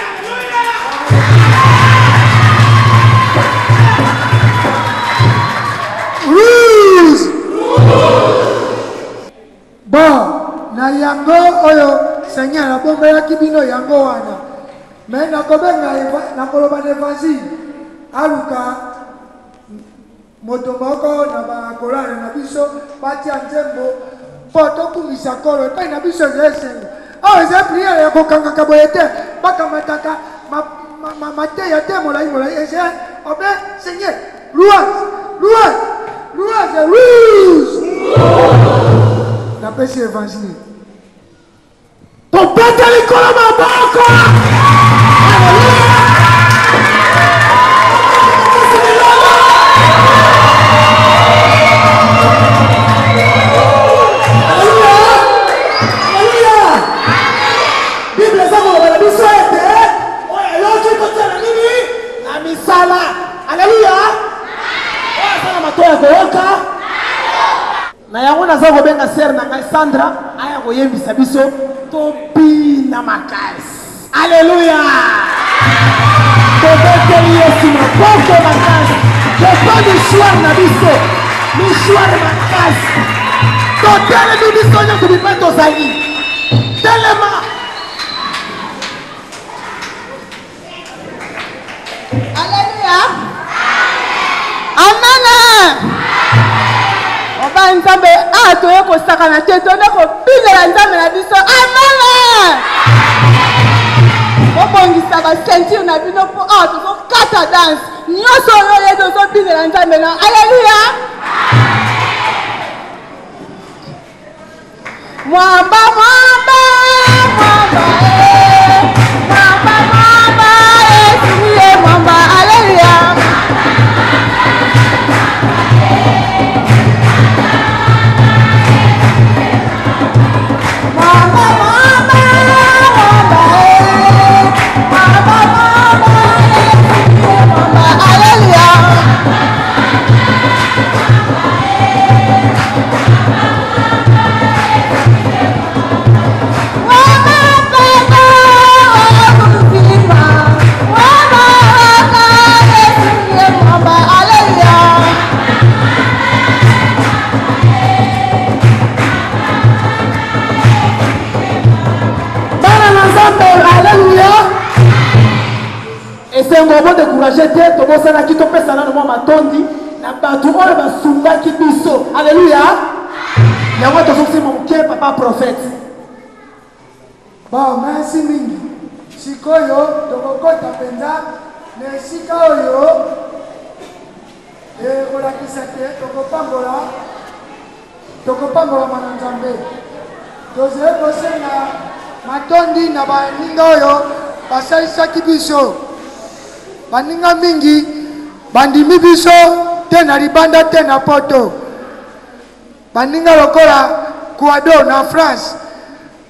Rouge. Bon, na yango oyo Seigneur abombelaki bino yango wana. Mais nakobenga nakoloba na évangile aluka moto moko na bakolane na biso batia nzembo mpo tokumisa kolo epai na biso eza esengo awa eza priere ya kokangaka boye te bakamataka mateya te molai molai eza obe Seigneur louange rouge napesi évangile topeta likolo maboko. na yango naza kobenga sere na ngai Sandra aya koyebisa biso tobina makasi. Alléluia. Tobeteli Yesu maboko makasi. Kepa mishwar na biso mishwar makasi. Totelemi biso nyonso bipai tozali telema. Alléluia. Amen. Oba nzambe toye kosakana te tone kobinela nzambe na biso. Amen. Obongisa ba ceinture na bino po tozokata danse nyonso oyo ye tozobinela nzambe na. Alléluia. Mwamba mwamba mwamba mwamba mwamba Yesu mwamba. Alléluia. esengo obo découragé te tobosanaki topesana na mwa matondi na bato oyo basungaki biso. Alléluia. yango tozosima moke papa prophète. Bon, merci mingi. Sikoyo tokokota mpenza na esika oyo kolakisa te tokopambola na Nzambe. Tozali kosenga matondi na baninga oyo basalisaki biso. Baninga mingi bandimi biso te na libanda te na poto. Baninga lokola Ecuador na France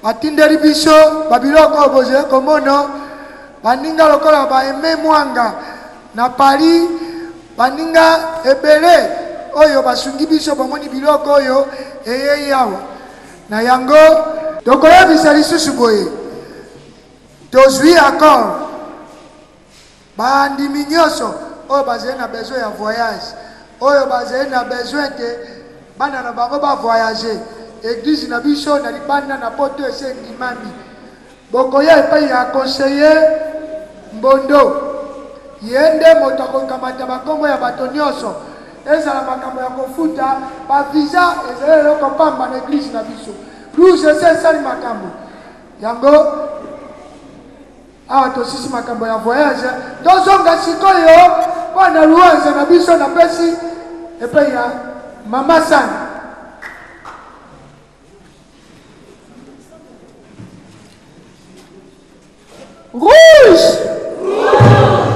batindeli biso babiloko bozali komono. Baninga lokola baeme mwanga na Paris. Baninga ebele oyo basungi biso bamoni biloko oyo eyei awa na yango tokoyebisa lisusu boye tozwi accord bandimi nyonso oyo bazali na besoin ya voyage oyo bazali na besoin te bana na bango bavoyage église na biso na libanda na poto esengimami bokoya epai ya conseiller Mbondo ye nde moto akokamata bakombo ya bato nyonso ezala makambo ya kofuta bavisa ezali eloko pamba na église na biso rouge ese esali makambo yango awa tosisi makambo ya voyage tozonga sikoyo mpo na louange na biso napesi epai ya mama sana. Rouge.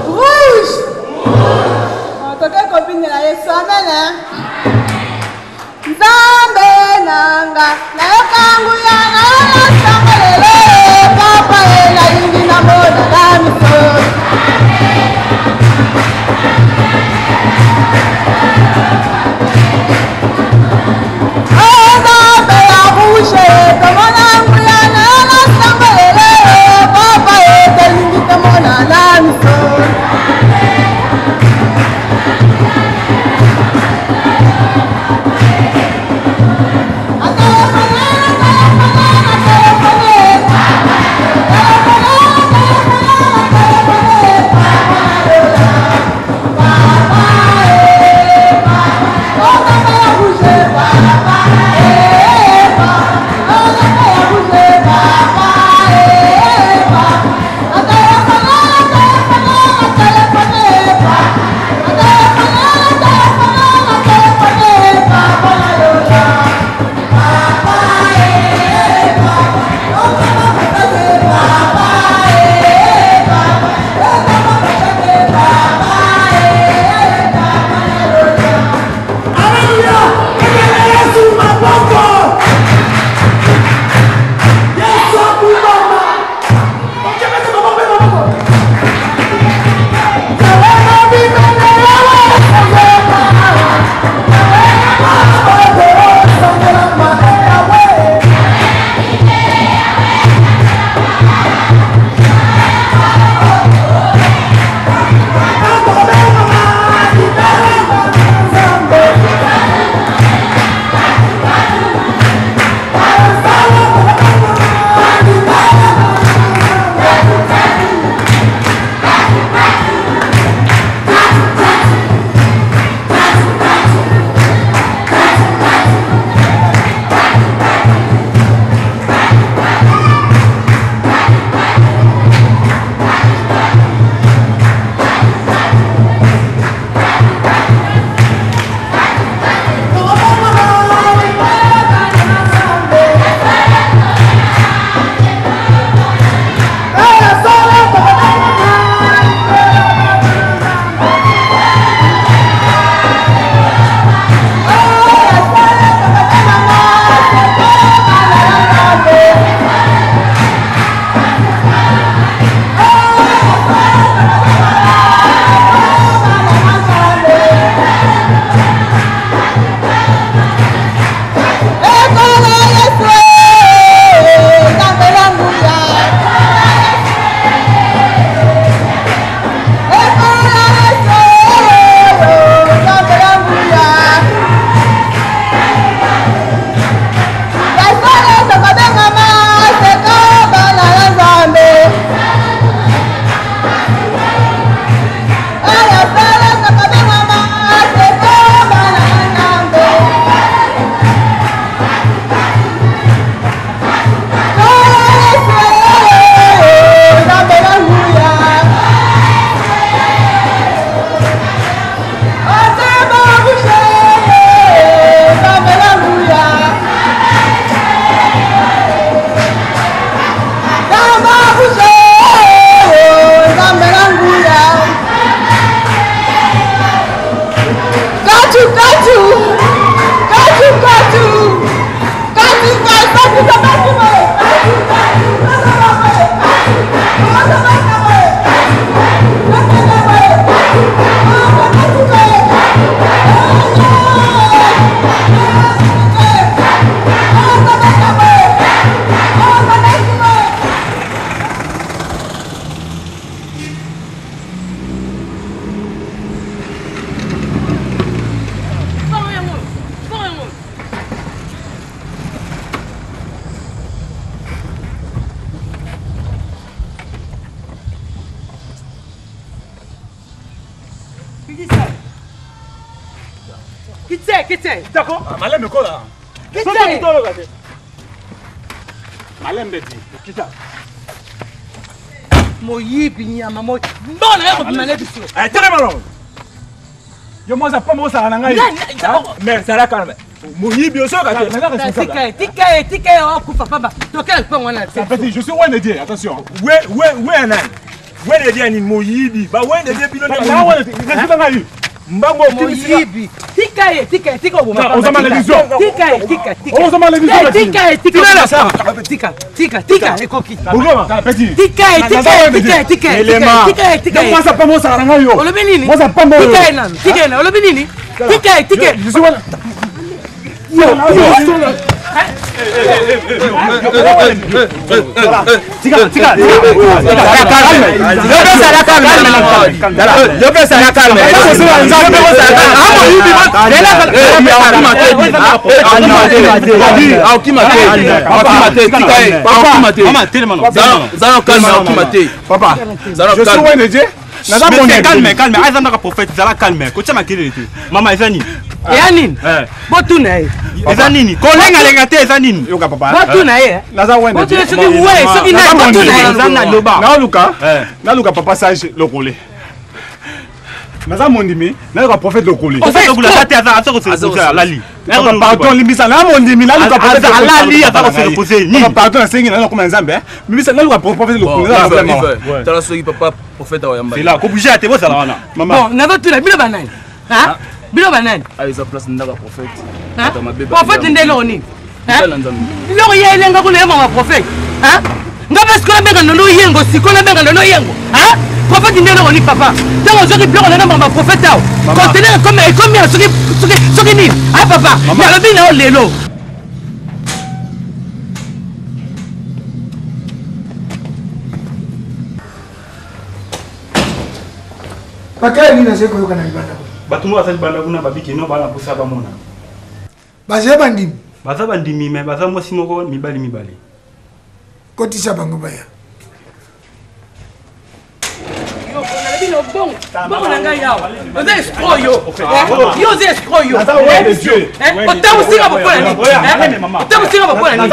Rouge. Toke kobinela Yesu. Amen. Nzambe nanga nayokangu ya nanga sangolele papa ela ingi na moda la miso. Nzambe ya rouge tomona Kite. D'accord. Malembe kola. Kite. Malembe di. Kita. Moyibi nyama mo. Mbona yako bimane biso. Tere malo. Yo moza pas mo sala ngai. Mais ça la calme. Moyibi oso ka te. Tika o kufa papa. Tokel pa wana. Petit, je suis loin de Dieu, attention. Ouais nan. Ouais de Dieu ni moyibi. Ba ouais de Dieu bino na wana te. Ngai. Mbango moyibi. Tika o on s'en les visions. Tika. On s'en les visions. Tika ekoki. Bongo petit. Tika. Moi ça pas mo sala ngai yo. Olobi nini? Moi ça pas mo. Tika na olobi nini? Tika. Je suis wana. Calme. Aza ndaka prophète, zala calme. Kocha makiri tu. Mama ezani. Yanini? Botuna e. Ezanini. Kolenga lenga te ezanini. Yoka papa. Botuna e. Naza wende. Botuna soki we, soki na botuna e. Zana loba. Na luka papa sage lokole. Naza mondimi, na luka prophète lokole. O fait lokula te aza ko se lali. Pardon limbisa na mondimi na luka prophète lali aza ko se reposer ni. Pardon na sengi na koma nzambe. Limbisa na luka prophète lokole. Tala soki papa prophète wa yamba. C'est là ko bouger ate bo sala wana. Bon, na botuna bino banani. Hein? Bino banani. Ah, ils ont place ndaka prophète. Prophète ndelo ni. Lo yelenga kule mama prophète. Hein? Ngaba sikola benga nono yengo, sikola benga nono yengo. Hein? Prophète ndelo ni papa. Tango soki bloko na mama prophète awo. Conteneur comme soki ni. Ah papa, ya lobi na lelo. Pakaya nini na seko yoka na ibanda. Batu mo asali banda kuna babiki no bana posa ba mona. Baze bandimi. Baza bandimi me baza mo simoko mibali. Kotisa bango baya. Bongo na ngai yawo. Oza escroc yo. Yo oza escroc yo. Otamusinga bokola nini? Otamusinga bokola nini?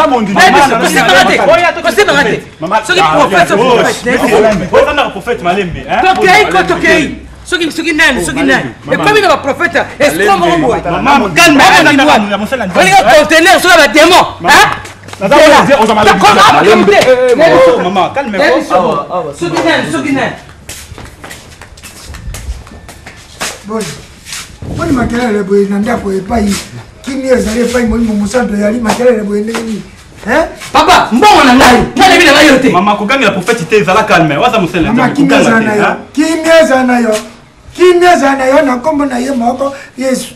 Koseba ngate. Soki prophète. Oza na prophète malembe. Tokei. Soki nani. Et comme il y a un prophète, escroc moko. Maman calme. Olinga conteneur sur la démon. Hein? Maman calme. Soki nani. Boni makelele boye na ndako epai kimi ezali epai molimo mosantu yali makelele boye ndenge nini papa mbongo na ngai nalebi na ngai yo te mama kokangela prophète te ezala calme waza mosele kimi eza na yo na nkombo na ye moko yesu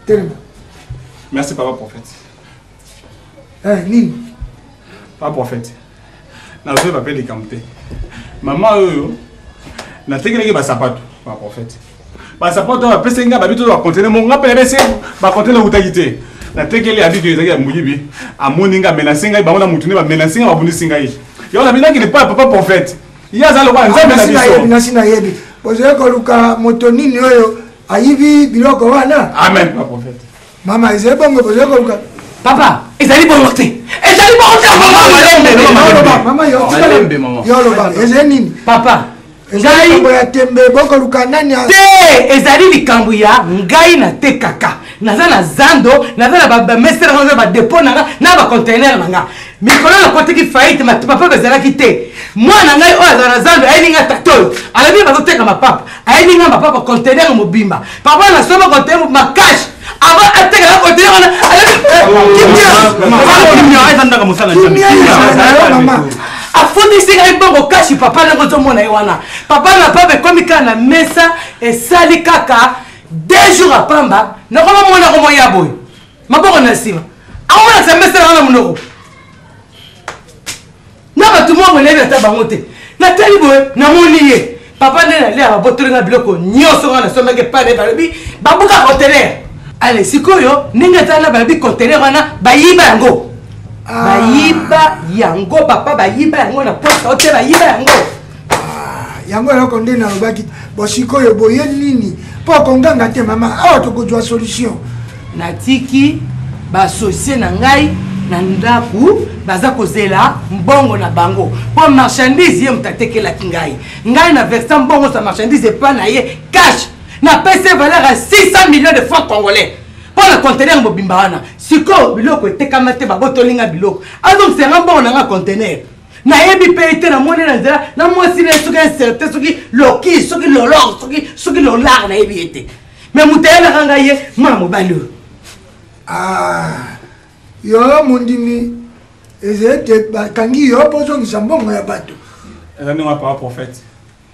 telema. Merci papa prophète. Nini papa prophète nazoyi bapeli kamte mama oyo natekelaki basapato baprophète basapato bapesaki nga babi to bakontene monga mpe nabese bakontene okutaki te natekeli abiki ezalaki ya moyibi amoni nga amenase ngai bango na mutu nde bamenase nga babundisi ngai yango nabinaki lipa papa prophète ye aza lokwa nzambe na biso nasi nayebi bozoye koluka moto nini oyo ayibi biloko wana amen papa prophète mama ezali bongo bozoye koluka papa ezali bongo te mama yoloba ezali nini papa ngai ya tembe bokoluka nani te ezali likambo ya ngai natekaka naza na zando naza na bamesere naza badepo nanga na bacontener nanga mikolo nakoteki faillite papa bezalaki te mwana ngai oyo azala na zando ayeninga tatoyo alobi bazoteka mapapa ayeninga mapapa contener mobimba papa nasoma contener makashe avant ateka na contener wana afundisi ngai bongo kashi papa nango ozomona ye wana papa na papa ekomi kaka na mesa esali kaka 2 jours apamba nakomamona komoya boye maboko na nsima akomonakisa mesa nango na monoko na bato mwa monebi ata bango te natali boye namoni ye papa nde nalia babotolinga biloko nyonso nga nasomaki pane balobi babuka contener ale sikoyo ndenge atala balobi contener wana bayiba yango bayiba yango papa bayiba yango na posa ote bayiba yango yango eloko nde nalobaki bosikoyo boye nini mpo konganga te mama awa tokozwa solution natiki basosie na ngai na ndaku baza kozela mbongo na bango mpo marchandise ye moto atekelaki ngai na versa mbongo sa marchandise epa na ye cash na pese valeur ya 600 millions de francs congolais mpo na contener mobimba wana sikoyo biloko etekama te babotolinga biloko azongisenga mbongo na nga contener nayebi mpe ete namoni na nzela na mwasi na ye soki incertain soki loki soki lolor soki lolar nayebi ete me moto ayelaka ngai ye mwana mobali oyo yo mondimi ezete bakangi yo mpo ozongisa mbongo ya bato ezandinga papa prophète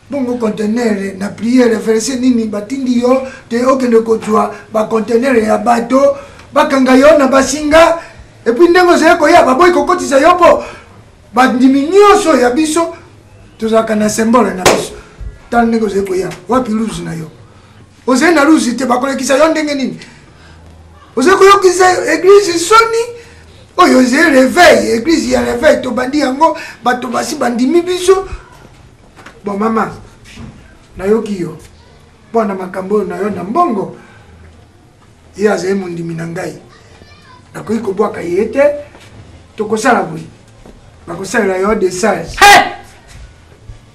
bongo contenere na priere verse nini batindi yo te okende kozwa bacontenere ya bato bakanga yo na basinga epui ndenge ozali koya baboyi kokotisa yo mpo bandimi nyonso ya biso tozalaka na symbole na biso tala ndenge ozali koya wapi luzi na yo ozali na luzi te bakolekisa yo ndenge nini ozali koyokisa eglise soni oyo ozali réveil eglise ya réveil tobandi yango bato basi bandimi biso bon mama nayoki yo mpo na makambo oyo na yo na mbongo ye azali mondimi na ngai nakoki kobwaka ye te tokosala boye bakosalela yo de sage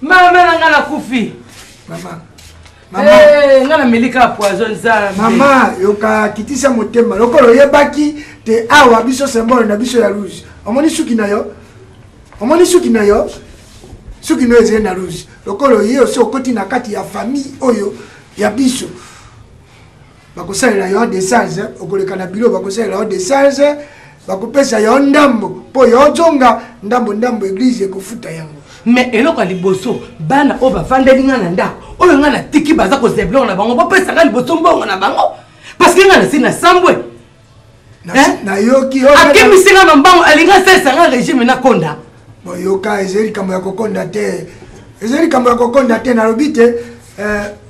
mama na nga nakufi mama nga na melika poison za mama yoka kitisa motema lokolo oyebaki te awa biso symbole na biso ya rouge omoni suki na yo suki no ezali na rouge lokolo ye osi okoti na kati ya famille oyo ya biso bakosalela yo de sage okoleka na bilo bakosalela yo de sage bakopesa yo ndambo mpo yo ozonga ndambo eglise ekofuta yango me eloko ya liboso bana oyo bafandeli nga na ndako oyo nga natiki baza kozela biloko na bango bapesa nga liboso mbongo na bango parceke nga nasi nasambwe nayoki akemisi nga na mbango alinga asalisa nga regime nakonda boyoka ezali likambo ya kokonda te nalobi te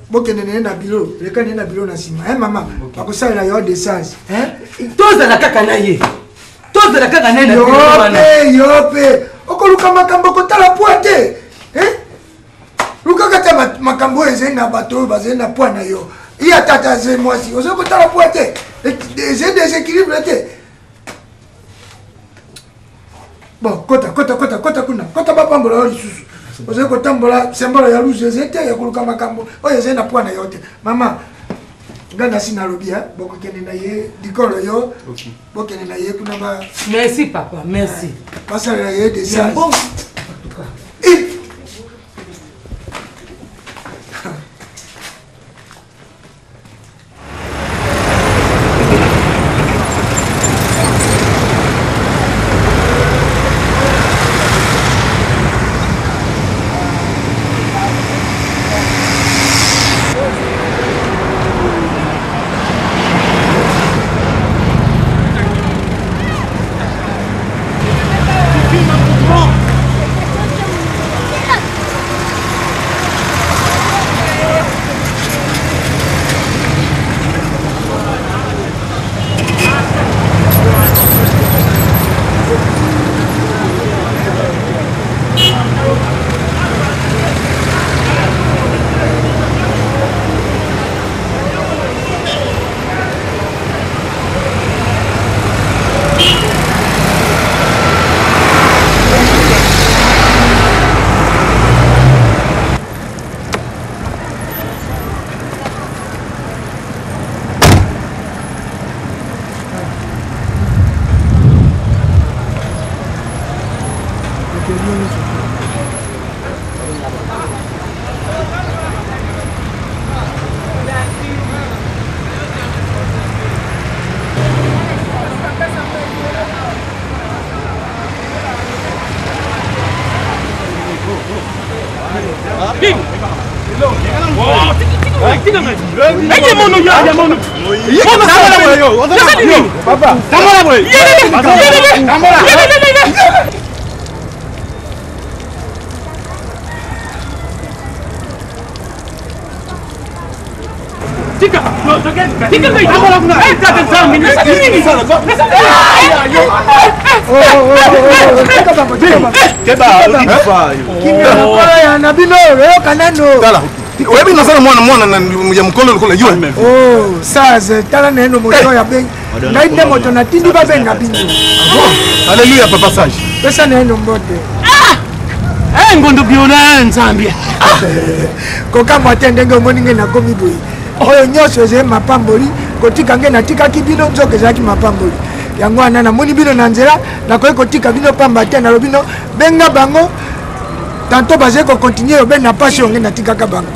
bokende nene na bilo leka nene na bilo na nsima mama bakosalela yo de sage tozala kaka na ye yo mpe okoluka makambo kotala pwa te lukaka te makambo oyo ezali na bato oyo bazali na pwa na yo iya tata azali mwasi ozali kotala pwa te ezali deséquilibre te bon kota kuna kota bapambola yo lisusu ozali kotambola symbole ya rouge ezali te ya koluka makambo oyo ezali na pwa na yo te mama nga nasi nalobi bokokende na ye dikolo yo bokende na ye kuna merci papa merci basalela ye de sage Tika, oyebi nazala mwana ya mokolo lokola yo sase tala neno moto ya bengi ngai nde moto natindi babenga bino alleluya papa sage pesa neno mbote ngondo biona nzambia kokamwa te ndenge omoni ngai nakomi boye oyo nyonso ezali mapamboli kotika ngai natikaki bino nzoka ezalaki mapamboli yango wana namoni bino na nzela nakoki kotika bino pamba te nalobi no benga bango tanto bazali kokontinue obe na pasi onge natikaka bango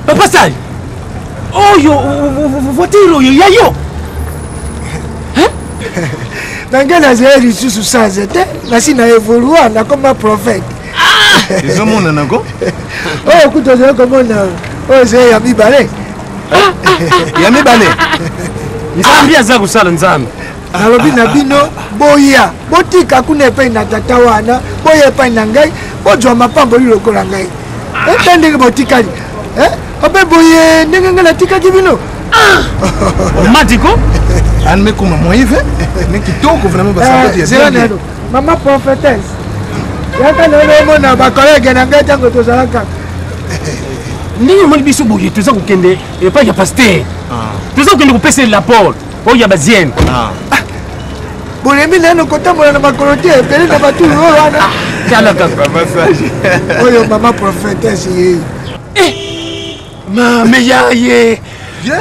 papa sali oyo voitire oyo yayo nange nazali lisusu sanze te nasi na evolua nakoma prophète ezomona nango oyo kuta ozali komona oyo ezali ya mibale ya mibale nzambe aza kosala nzambe nalobi na bino boya botika kuna epai na tata wana boya epai na ngai bozwa mapamboli lokola ngai ete ndenge botikali obe boye ndenge ngai natikaki bino matiko anmekoma moive me kitoko vraiment basapoti neno mama prophétesse yaka naomona bakolege na ngai ntango tozalaka ndenge omoni biso boye toza kokende epai ya paster toza kokende kopeselela paul oyo ya bazienne bolembi nano kotambola na makolo te ebele na batulu oyo wana tala kaka oyo mama prophétesse ye mame yaye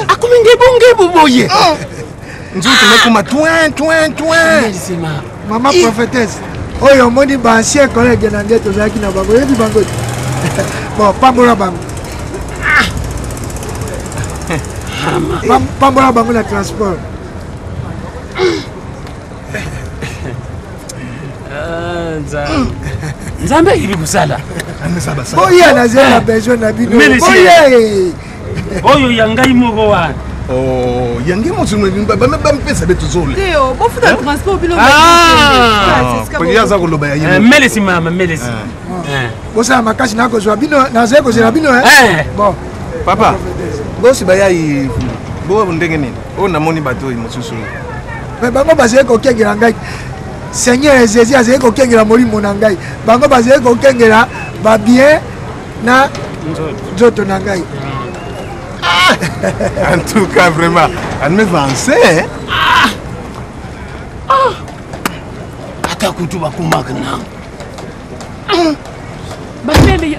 akomi ngebongebu boye nzoto mekoma twin mama prophétesse oyo omoni baancien collègue na ngai tozalaki na bango oyebi bango te bon pambola bango pambola bango na transport nzambe ayebi kosala boya nazali na besoin na bino oyo ya ngai moko wana yange mosu bampesa be tozole bofuta transport bino aza koloba ya ye melesi mama melesi bosala makasi nakozwa bino nazali kozela bino bon papa bosi bayai bo ndenge nini oyo namoni bato oyo mosusu me bango bazali kokengela ngai seigneur ezezi azali kokengela molimo na ngai bango bazali kokengela babien na nzoto na ngai en tout cas vraiment admet avancé ata kutu bakumaka na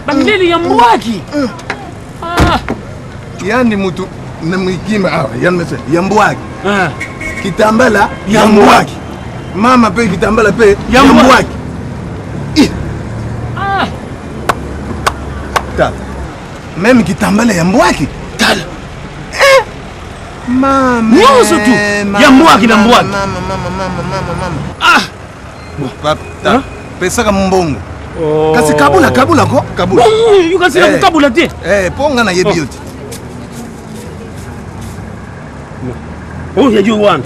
bamilele ya mbwaki yani mutu namwikima awa yani mese ya mbwaki kitambala ya mbwaki mama pe kitambala pe ya mbwaki tala même kitambala ya mbwaki tala mama nyonso tu ya mbwaki na mbwaki papa pesaka mbongo kasi kabula ko kabula yukasila kukabula te ponga na yebi yote oh yayo wana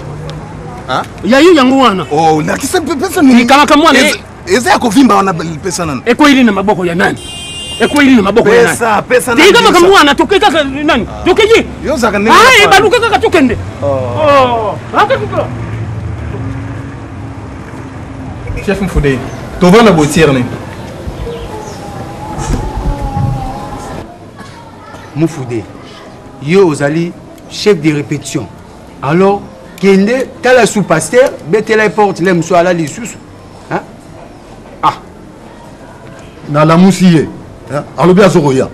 yayo yango wana nakisa pesa nini ikamaka mwana eza ya kovimba wana pesa nani ekweli na maboko ya nani ekweli na maboko ya nani pesa nani ikamaka mwana toke kaka nani toke ye yozaka nini baluka kaka tokende akakukula chef Mfude tovanda botiere ne Mufoude yo ozali chef de répétition alors kende tala sous pasteur betela porte le mso ala lisusu na lamusi ye alobi azokoya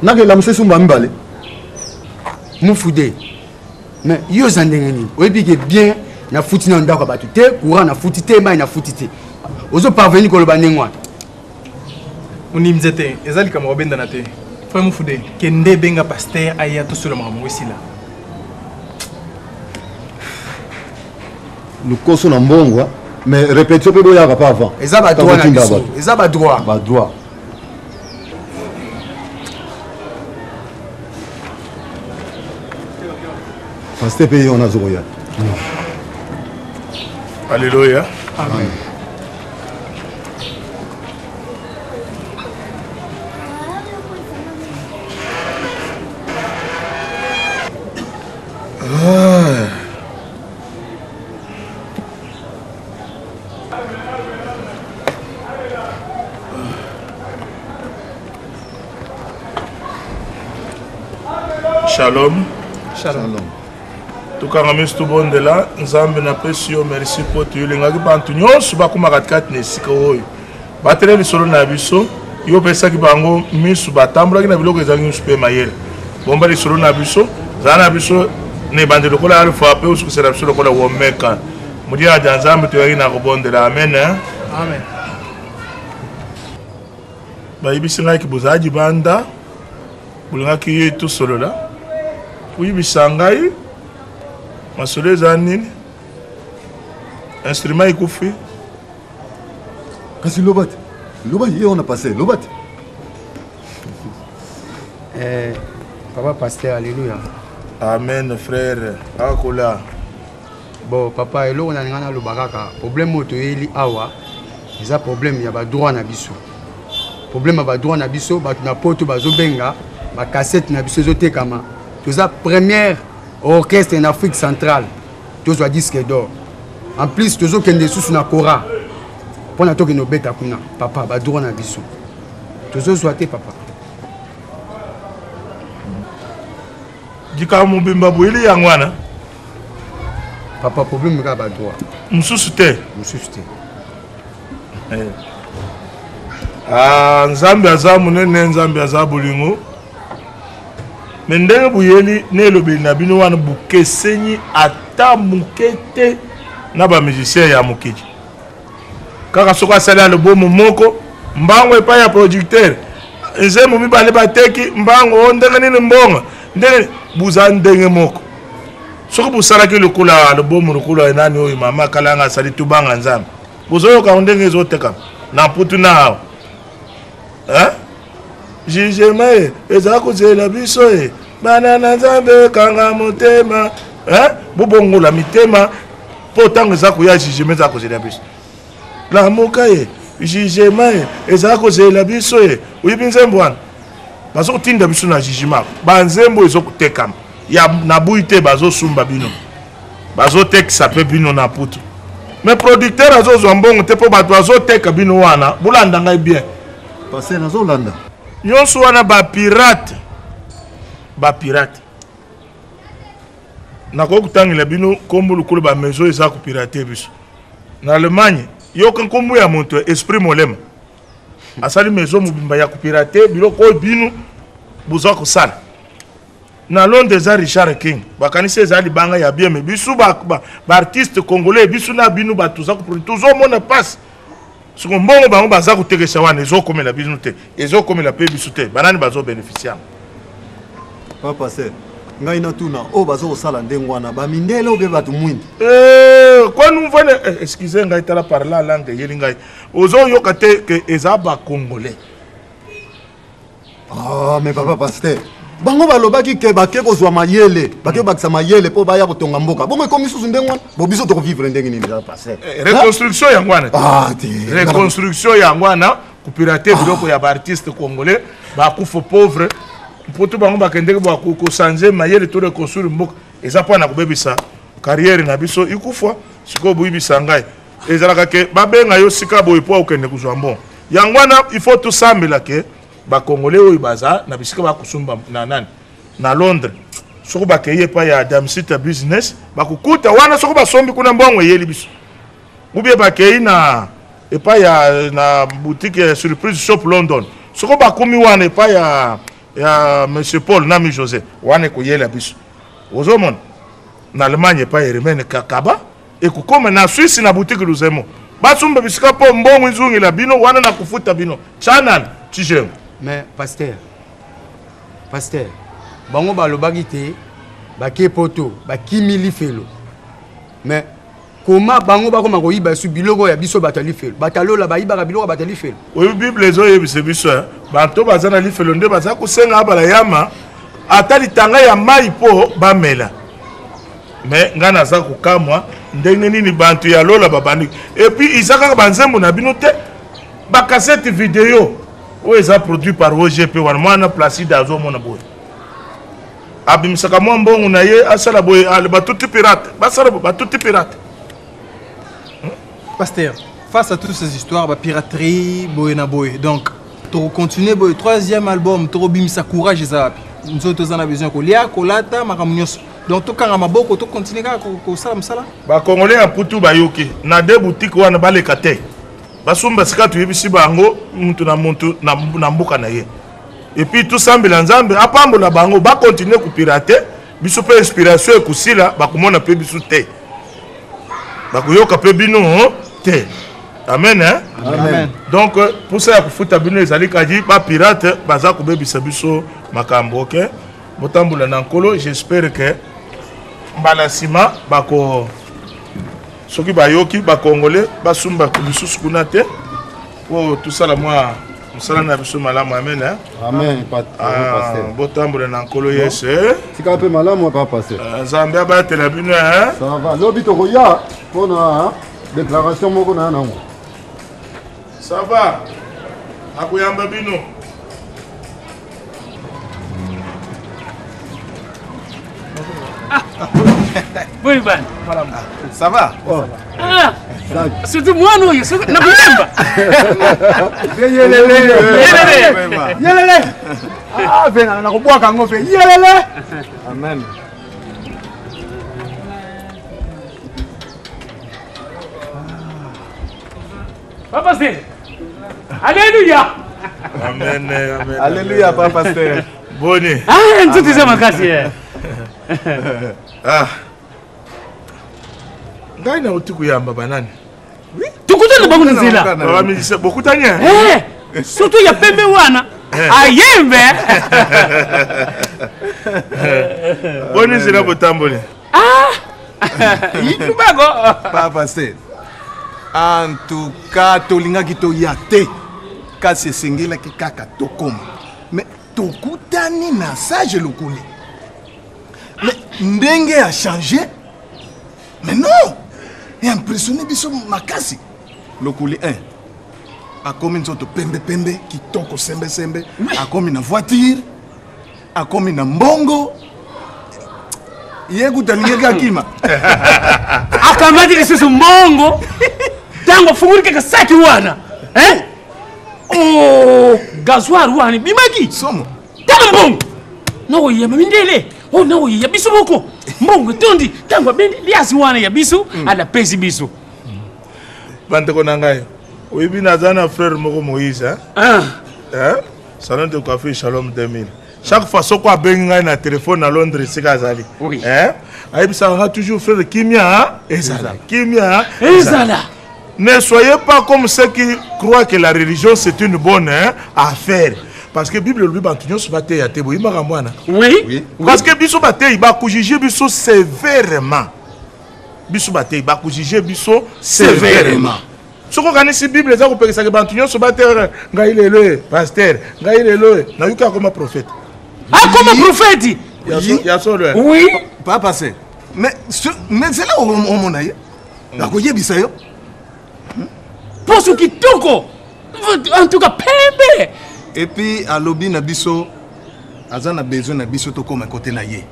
nake lamusi esumba mibale Mufoude mais yo zandenge nini oyebi ke bien na futi na ndako bato te courant na futi te mai na futi te ozo parvenir koloba ndenge wana onimze te ezali kama obendana te frère Mufoude kende benga pasteur aya tosolo makambo esila lukoso na mbongwa mais répétition pe boyaka pa avant eza ba droit na biso eza ba droit pasteur pe on azokoya Alléluia. Amen. Shalom. Shalom. Tukanga mistu bondela nzambe na pesi yo merci po tuyulingaki bantu nyonso bakuma katikati na esika oyo batele lisolo na biso yo pesaki bango misu batambulaki na biloko ezalaki nyonso mpe mayele bomba lisolo na biso zala na biso na ebande lokola alfa mpe osukisela biso lokola womeka modi aja nzambe toyaki na kobondela amen. Amen. bayibisi ngai bozalaki banda bolingaki ye tosolola oyibisa ngai masolo eza nini instrument ekufi kasi loba ye on a passé loba te papa pasteur alléluia amen frère akola bon papa eloko na linga naloba kaka problème oyo toyeli awa eza problème ya badroit na biso problème ya badroit na biso bato na poto bazobenga bakassette na biso ezotekama toza première orchestre en Afrique centrale tozwa disque d'or en plus tozokende susu na kora mpona tokende obeta kuna papa badroit na biso tozozwa te papa dika mobimba boyeli yango wana papa problème kaka badroit mosusu te nzambe aza monene nzambe aza bolingo me ndenge boyeli na elobeli na bino wana bokesenyi ata moke te na bamusicien ya mokili kaka soki asali alobomo moko mbango epai ya producteur nzembo mibale bateki mbango ndenge nini mbonga ndenge buza ndenge moko soki bosalaki lokola alobomo lokola enani oyo mama kalanga asali tubanga nzambe bozoyoka ndenge ezotekama na mputu na awa jugement ezala kozela biso bana na nzambe kanga motema bobongola mitema mpo ntango eza koya jugement ezala kozela biso lamuka jugement ezala kozela biso oyebi nzembo wana bazokotinda biso na jugement banzembo ezokotekama na bui te bazosumba bino bazotekisa mpe bino na putu mais producteur azozwa mbongo te mpo bato bazoteka bino wana bolanda ngai bien paster nazolanda nyonso wana bapirate nakoki kotangela bino nkombo lokolo bamaison eza kopirate biso na Allemagne yoka nkombo ya moto esprit molema asali maison mobimba ya kopirate biloko oyo bino boza kosala na Londres eza Richard King bakanisi eza libanga ya bien me biso baartiste congolais biso na bino bato za koproduire tozomona pasi soko mbongo bango baza kotekesa wana ezokomela bino te ezokomela mpe biso te banani bazobénéficie yango papa se ngai natuna oyo baza kosala ndenge wana bamindele obe bato mwindi kwani mvone excuse ngai tala parla langue eyeli ngai ozoyoka te ke eza bacongolais mais papa paster bango balobaki ke bake kozwa mayele bake bakisa mayele mpo baya kotonga mboka bongo ekomi susu ndenge wana bo biso tokovivre ndenge nini paster reconstruction yango wana reconstruction yango wana kopirate biloko ya baartiste congolais bakufa pauvre mpoto bango bakendeki bakochange mayele to reconstruire mboka eza mpona kobebisa carrière na biso ikufa sikoyo boyibisa ngai ezalaka ke babenga yo sika boye mpo okende kozwa mbongo yango wana il faut tosambela ke bakongolais oyo baza na bisika bakusumba na nani na Londres soko bakeye epai ya Damsita business bakukuta wana soko basombi kuna mbongo eyeli biso ubie bakei na epai ya na boutique ya surprise shop London soko bakomi wana epai ya monsieur Paul Nami José wana koyela biso ozomona na Allemagne epai Remene Kakaba ekukoma na Suisse na boutique Luzemo basumba bisika po mbongo izungila bino wana na kufuta bino channel tijengo. Mais pasteur bango balobaki te bake poto bakimi lifelo mais koma bango bakoma koyiba su biloko ya biso batali felo batalola bayibaka biloko batali felo oyo bible ezoyebisa biso banto baza na lifelo nde baza kosenga abala yama ata litanga ya mai mpo bamela mais ngai naza kokamwa ndenge nini bantu ya lola babandi epuis iza kaka banzembo na bino te bakasete video oyo eza produit par OGP wana mwana Placide azomona boye abimisaka mwa mbongo na ye asala boye batuti pirate basala batuti pirate. Pasteur, face à toutes ces histoires, piraterie, boye na boye, donc tu continues boye troisième album, tu bimisa courage et ça. nzoto za na besoin kolia kolata makambo nyonso donc tokanga maboko tokontinue kaka kosala mosala bakongole ya putu bayoki na de boutique wana baleka te basumba sika tuyebisi bango mutu na mboka na ye epuis tosambela nzambe apambola bango bakontinue kopirate biso mpe inspiration ekusila bakomona mpe biso te bakoyoka mpe bino te amen hein? Amen. Donc pour ça kufuta bino ezali kaji ba pirate baza kobebisa biso makambo ok botambola na nkolo j'espère que mbala sima bako soki bayoki bakongole basumba lisusu kuna te po tosala mwa mosala na biso malamu amen hein? Amen pasteur botambola na nkolo yese tika mpe malamu pa pasteur nzambe abatela bino hein? Ça va lobi tokoya mpona déclaration moko na nango. Ça va. Akuyamba bino. Oui, ben. Ça va? Ah, surtout moi, non, je suis na kuyamba. Yelele. Ah, ben na kubwaka ngofe. Yelele. Amen. Papa Pasteur. Alléluia. Amen, amen. Alléluia, Papa Pasteur. Boni. Ah, ntuti za makasi. Ah. Ngai na uti kuyamba banani? Oui. Tukutana bangu nzela. Baba milise bokutanya. Surtout ya pembe wana. Ayembe. Boni zira botambole. Itubago. Papa Pasteur. En tout cas, tolingaki toya te kasi esengelaki kaka tokoma mais tokutani na sage lokuli mais ndenge a changé mais non et impressionné biso makasi lokuli 1 akomi nzoto pembe pembe kitoko sembe sembe akomi na voiture akomi na mbongo ye kutalingaki akima akamati lisusu mbongo tango fungulike kasaki wana eh oh gasoir wana bimaki somo tambong no yema mindele oh no ya biso moko mbongo tondi tango bendi liasi wana ya biso ala pesi biso bande ko nangayo oyibi nazana frère moko Moïse hein salon de coiffure Shalom 2000 chaque fois soko abengi ngai na téléphone à Londres sika azali hein ayibisa nga toujours frère Kimia ezala Kimia ezala. Ne soyez pas comme ceux qui croient que la religion c'est une bonne affaire. Parce que la Bible lui bantunyo se battait à Tebo. Oui. Parce que biso battait il va juger biso sévèrement. Biso battait il va juger biso sévèrement. Ce qu'on gagne si Bible les a repéré ça que bantunyo se battait ngaïle le pasteur ngaïle le na yuka comme prophète. Ah comme prophète. Il y a ça là. Oui. Pas passé. Mais c'est là où on a eu. La coyer bisayo. Poso kitoko. En tout cas pembe. Et puis à lobby na biso azana besoin na biso to comme côté na ye.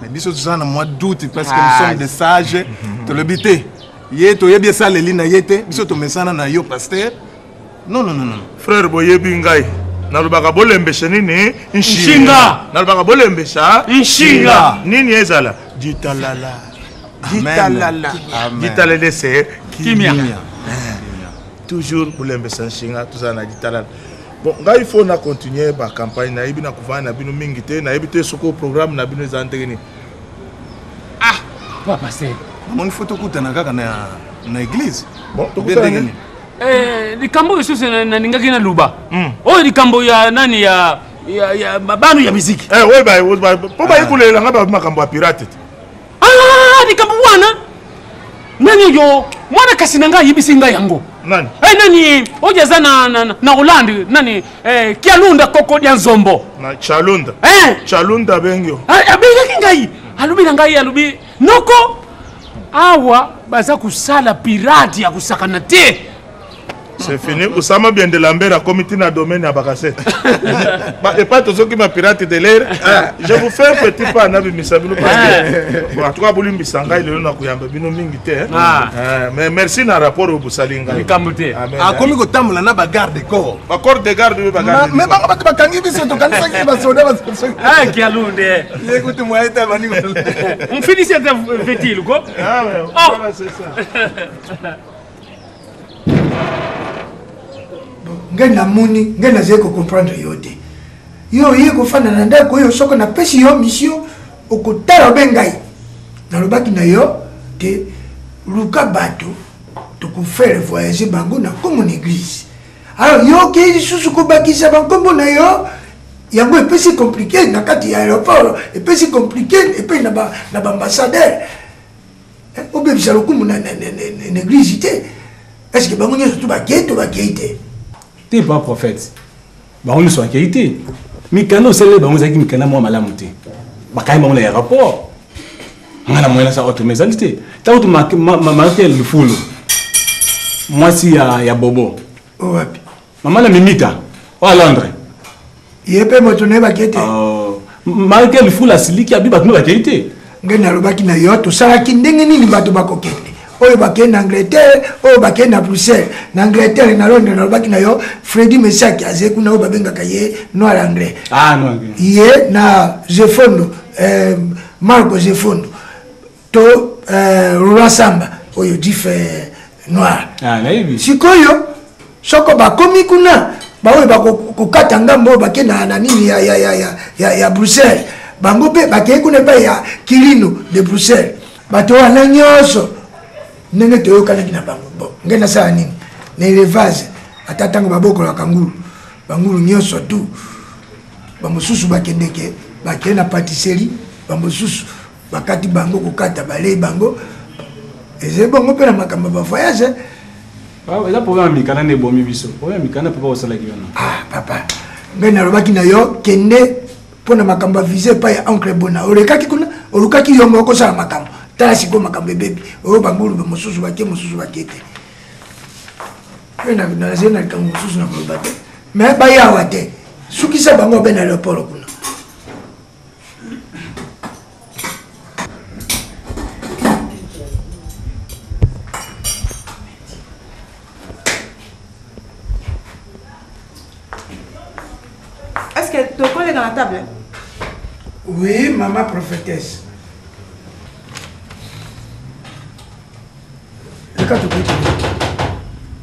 Mais biso ça na mois d'août parce que nous sommes des sages. To lobité. Ye to yebi ça les na yete biso to mesana na yo pasteur. Non. Frère boyebi ngai. Na lubaka bolembesha nini? Nshinga. Na lubaka bolembesha Nshinga. Nini ezala? Ditalala. Ditalala c'est Kimia. Toujours pour l'embêcher Nshinga, tout ça na ditalala. Bon, il faut na continuer la campagne na ibi na kuvana na bino mingite na ibite soko programme na bino zantegeni. Ah, papa c'est. Mon photo kutana kaka na église. Bon, to kutana. Likambo yesusu na ningaki na luba. Oh likambo ya nani ya babanu ya muziki. Ouais ba po ba ikulela ngaba makambo ya pirate. Ah, likambo wana. Nani yo mwana kasinanga yibisinga yango. Nani? Nani ojaza na Holland nani Kialunda koko ya Nzombo. Na Chalunda. Chalunda bengyo. Abenga kingai. Alubi ngai alubi noko awa baza kusala pirate ya kusakana te. C'est fini. Oussama bien de Lambert a commis un domaine à Bakassette. Et pas tous ceux qui m'ont piraté de l'air. Je vous fais un petit pas à Nabi Misabino parce que. Bon, en tout cas, Boulim Bissanga, il est là, mais merci dans le rapport au Boussalinga. Ah, comme il y a un garde de corps. Un corps de garde, mais pas ah, qui a l'onde. Écoute-moi, on finit cette vétile, quoi. Ah, ouais, c'est ça. ngai namoni ngai nazali comprendre yo te yo ye kofanda na ndako oyo soko na pesi yo mission okotala be ngai nalobaki na yo te luka bato tokofere voyager bango na comme une église alors yo ke lisusu kobakisa bankombo na yo yango epesi compliqué na kati ya aéroport epesi compliqué epe na baambassadeur obebisa lokumu na église te est-ce que bango nyonso to bakei to bakei te t'es pas prophète. On ne soit qualité. Mais quand on sait les banques qui me connaissent moi malamuté. Bah quand même on a un rapport. On a moyen ça autre maisalité. T'as autre marqué le full. Moi si y a Bobo. Oh wapi. Maman la mimita. Oh à Londres. Il peut me tourner ba qualité. Oh marqué le full à Sili qui a bi ba no ba qualité. Ngena lobaki na yo to sala ki ndenge nini bato bakokende. Oyo bakende na Angleterre, oyo bakende na Bruxelles. Na Angleterre na Londres na lobaki na yo Freddy Messiaki aze kuna oyo babengaka ye noir anglais. Ah non. Ye na Zefondo, Marco Zefondo. To Roi Samba oyo dif noir. Ah naibi. Sikoyo soko bakomi kuna ba oyo bakokata ngambo bakende na nini ya Bruxelles. Bango pe bakeye kuna pa ya Kilino de Bruxelles. Bato wana nyonso ndenge toyokanaki na bango bon ngena sala nini na élevage ata ntango babokola kangulu bangulu nyonso tu bamosusu bakendeke bakende na patisserie bamosusu bakati bango kokata balei bango eze bongo mpe na makambo ya bavoyage eza problème mikana nde ebomi biso problème mikana papa osalaki wana papa ngai nalobaki na yo kende mpo na makambo ya vise epai ya oncle bona olekaki kuna olukaki yo moko osala makambo tala siko makambo ebebi oyo bangulu bamosusu bake mosusu bake te mpe nazali na likambo mosusu na koloba te me bayawa te sukisa bango mpe na leopolo kuna Est-ce que tu connais dans la table? Oui, maman prophétesse.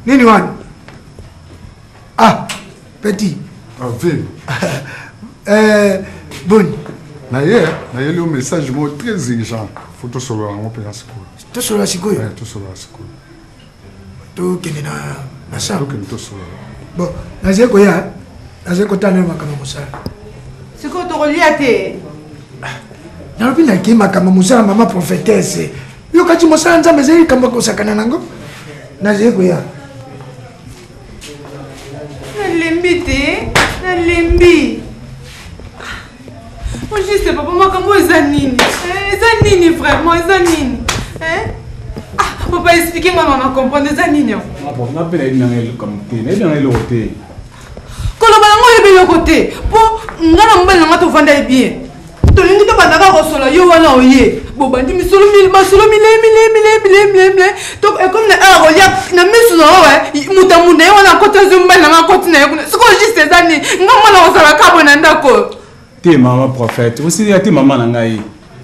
Nini wan? Ah, petit. Ah, vieux. Bon. Naye le message mo très urgent. Faut tout solo en opéra sikoyo. Tout solo sikoyo. Ouais, tout solo sikoyo. To kende na sa. To kende to solo. Bon, naze ko ya. Naze ko tana makama musala. Sikoyo to kolia te. Nalobi na ki makama musala mama prophétesse. Yo kati musala nzambe zeli kamba ko sakana nango. Naze ko ya. Nalembi te. Nalembi. Oh, je sais pas, papa, comment est-ce nini? Est-ce nini vraiment? Est-ce nini? Hein? Ah, papa, expliquez-moi, maman, comprendre, est-ce nini? Ah, bon, on a peine à aller comme t'es, mais bien aller au côté. Quand on va aller au côté, pour nous allons aller au vendre bien. Tu n'es pas d'accord au sol, yo wana oye. Bon, bandi misolo mille. Donc, comme na relia na misu na ouais, mutamune wana kota zumba na kota na kuna. C'est quoi juste ces années? Ngama na osala kabo na ndako. T'es maman prophète, aussi t'es maman nangai.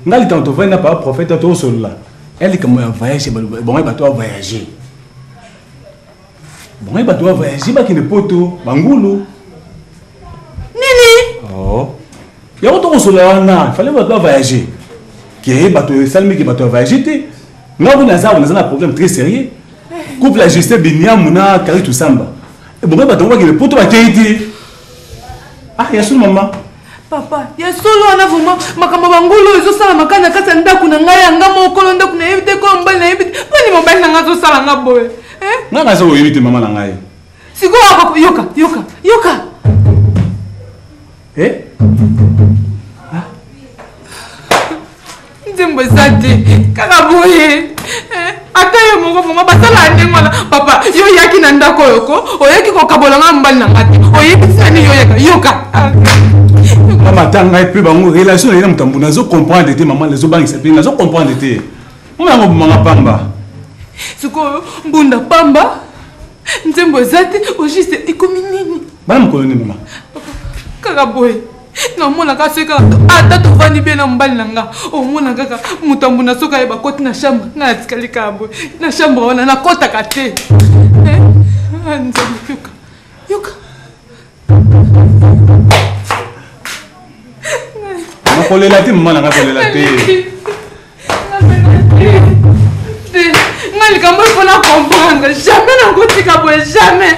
Ngali quand on va na pas prophète to solo là. Elle comme voyager bon elle va toi voyager. Bon elle va toi voyager ba kine poto bangulu. Nini? Oh. Ya to solo là, fallait va toi voyager. Qui ba to salmi qui va toi voyager té. Ngabo na za on a un problème très sérieux. Couple la justice binia muna kari tout samba. Et bon elle va toi kine poto ba kéité. Ah, ya sous maman. Papa, ya solo wana vraiment makambo bangulu ezo sala makana kata ndaku na ngai anga mokolo ndaku na yebite ko mbali na yebite mani mobali na ngazo sala ngaboye nga ngazo yebite mama na ngai siko ako yoka nze nzembo eza te kaka boye ata yo moko bongo basala ndenge wana papa yo oyaki na ndako oyo ko oyaki kokabolanga mobali na nga te oyebisani yoka mama ta ngai mpe bango relation na ye na motambo nazo comprendre te mama nazobangisa mpe nazo comprendre te omonango bomanga pamba sikoyo mbunda pamba nzembo eza te ogiste ekomi nini bana mokolo nini mama kaka boye namona kaka soki kaka ata tovandi mpe na mobali na nga omona kaka motambo na soki ayeba koti na chambre nga natikali kaka boye na chambre wana nakotaka te nzembo yoka nakolela te mama nanga kolela te nga likambo mpona comprendre jamais nakotika boye jamais